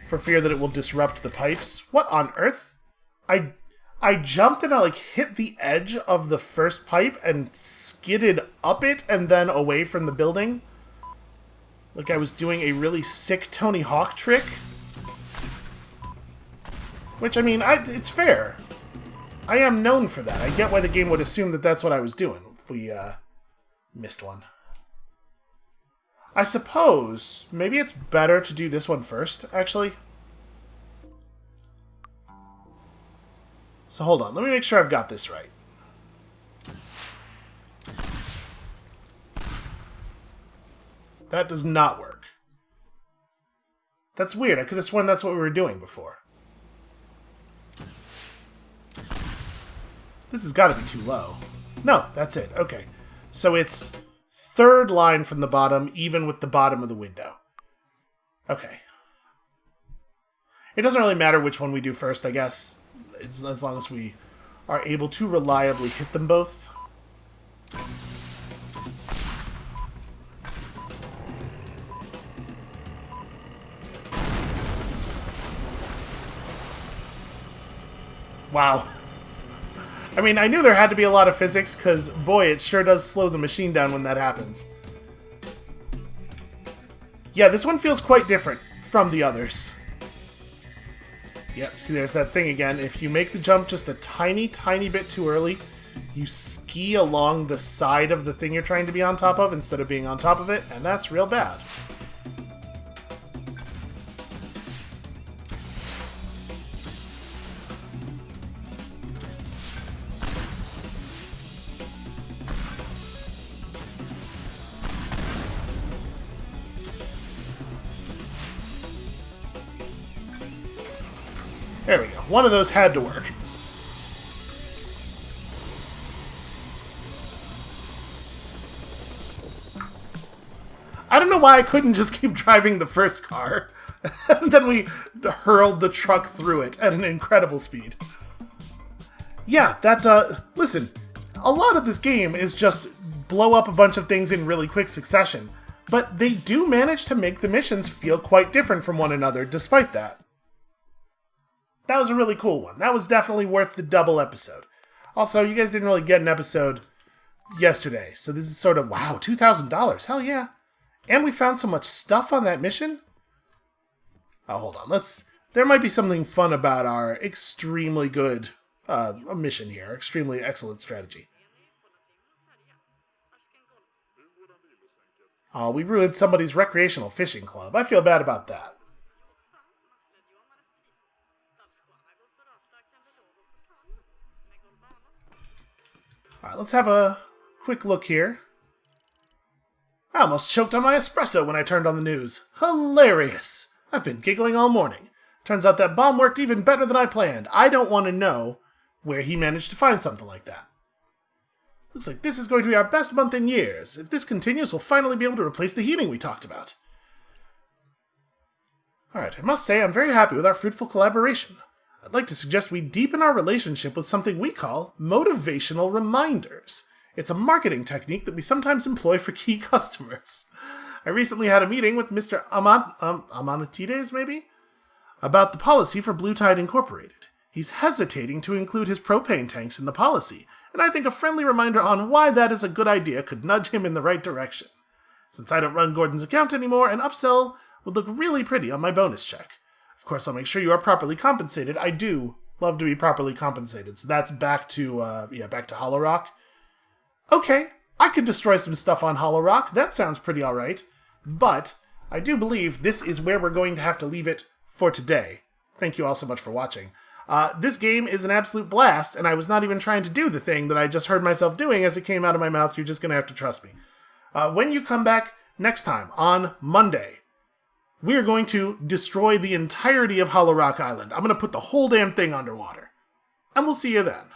for fear that it will disrupt the pipes. What on earth? I jumped and I like hit the edge of the first pipe and skidded up it and then away from the building. Like I was doing a really sick Tony Hawk trick. Which, I mean, it's fair. I am known for that. I get why the game would assume that that's what I was doing. If we, missed one. I suppose maybe it's better to do this one first, actually. So hold on, let me make sure I've got this right. That does not work. That's weird. I could have sworn that's what we were doing before. This has got to be too low. No, that's it. Okay. So it's third line from the bottom, even with the bottom of the window. Okay. It doesn't really matter which one we do first, I guess. It's as long as we are able to reliably hit them both. Wow. I mean, I knew there had to be a lot of physics, because, boy, it sure does slow the machine down when that happens. Yeah, this one feels quite different from the others. Yep, see, there's that thing again. If you make the jump just a tiny, tiny bit too early, you ski along the side of the thing you're trying to be on top of instead of being on top of it, and that's real bad. There we go. One of those had to work. why I couldn't just keep driving the first car. And then we hurled the truck through it at an incredible speed. Yeah, listen, a lot of this game is just blow up a bunch of things in really quick succession, but they do manage to make the missions feel quite different from one another despite that. That was a really cool one. That was definitely worth the double episode. Also, you guys didn't really get an episode yesterday, so this is sort of, wow, $2,000, hell yeah. And we found so much stuff on that mission. Oh, hold on, there might be something fun about our extremely good mission here, extremely excellent strategy. Oh, we ruined somebody's recreational fishing club. I feel bad about that. Alright, let's have a quick look here. I almost choked on my espresso when I turned on the news. Hilarious! I've been giggling all morning. Turns out that bomb worked even better than I planned. I don't want to know where he managed to find something like that. Looks like this is going to be our best month in years. If this continues, we'll finally be able to replace the heating we talked about. Alright, I must say I'm very happy with our fruitful collaboration. I'd like to suggest we deepen our relationship with something we call motivational reminders. It's a marketing technique that we sometimes employ for key customers. I recently had a meeting with Mr. Amanatides, maybe? About the policy for Blue Tide Incorporated. He's hesitating to include his propane tanks in the policy, and I think a friendly reminder on why that is a good idea could nudge him in the right direction. Since I don't run Gordon's account anymore, an upsell would look really pretty on my bonus check. Of course, I'll make sure you are properly compensated. I do love to be properly compensated. So that's back to Hollow Rock. Okay, I could destroy some stuff on Hollow Rock. That sounds pretty alright. But I do believe this is where we're going to have to leave it for today. Thank you all so much for watching. This game is an absolute blast, and I was not even trying to do the thing that I just heard myself doing as it came out of my mouth. You're just going to have to trust me. When you come back next time, on Monday, we are going to destroy the entirety of Hollow Rock Island. I'm going to put the whole damn thing underwater. And we'll see you then.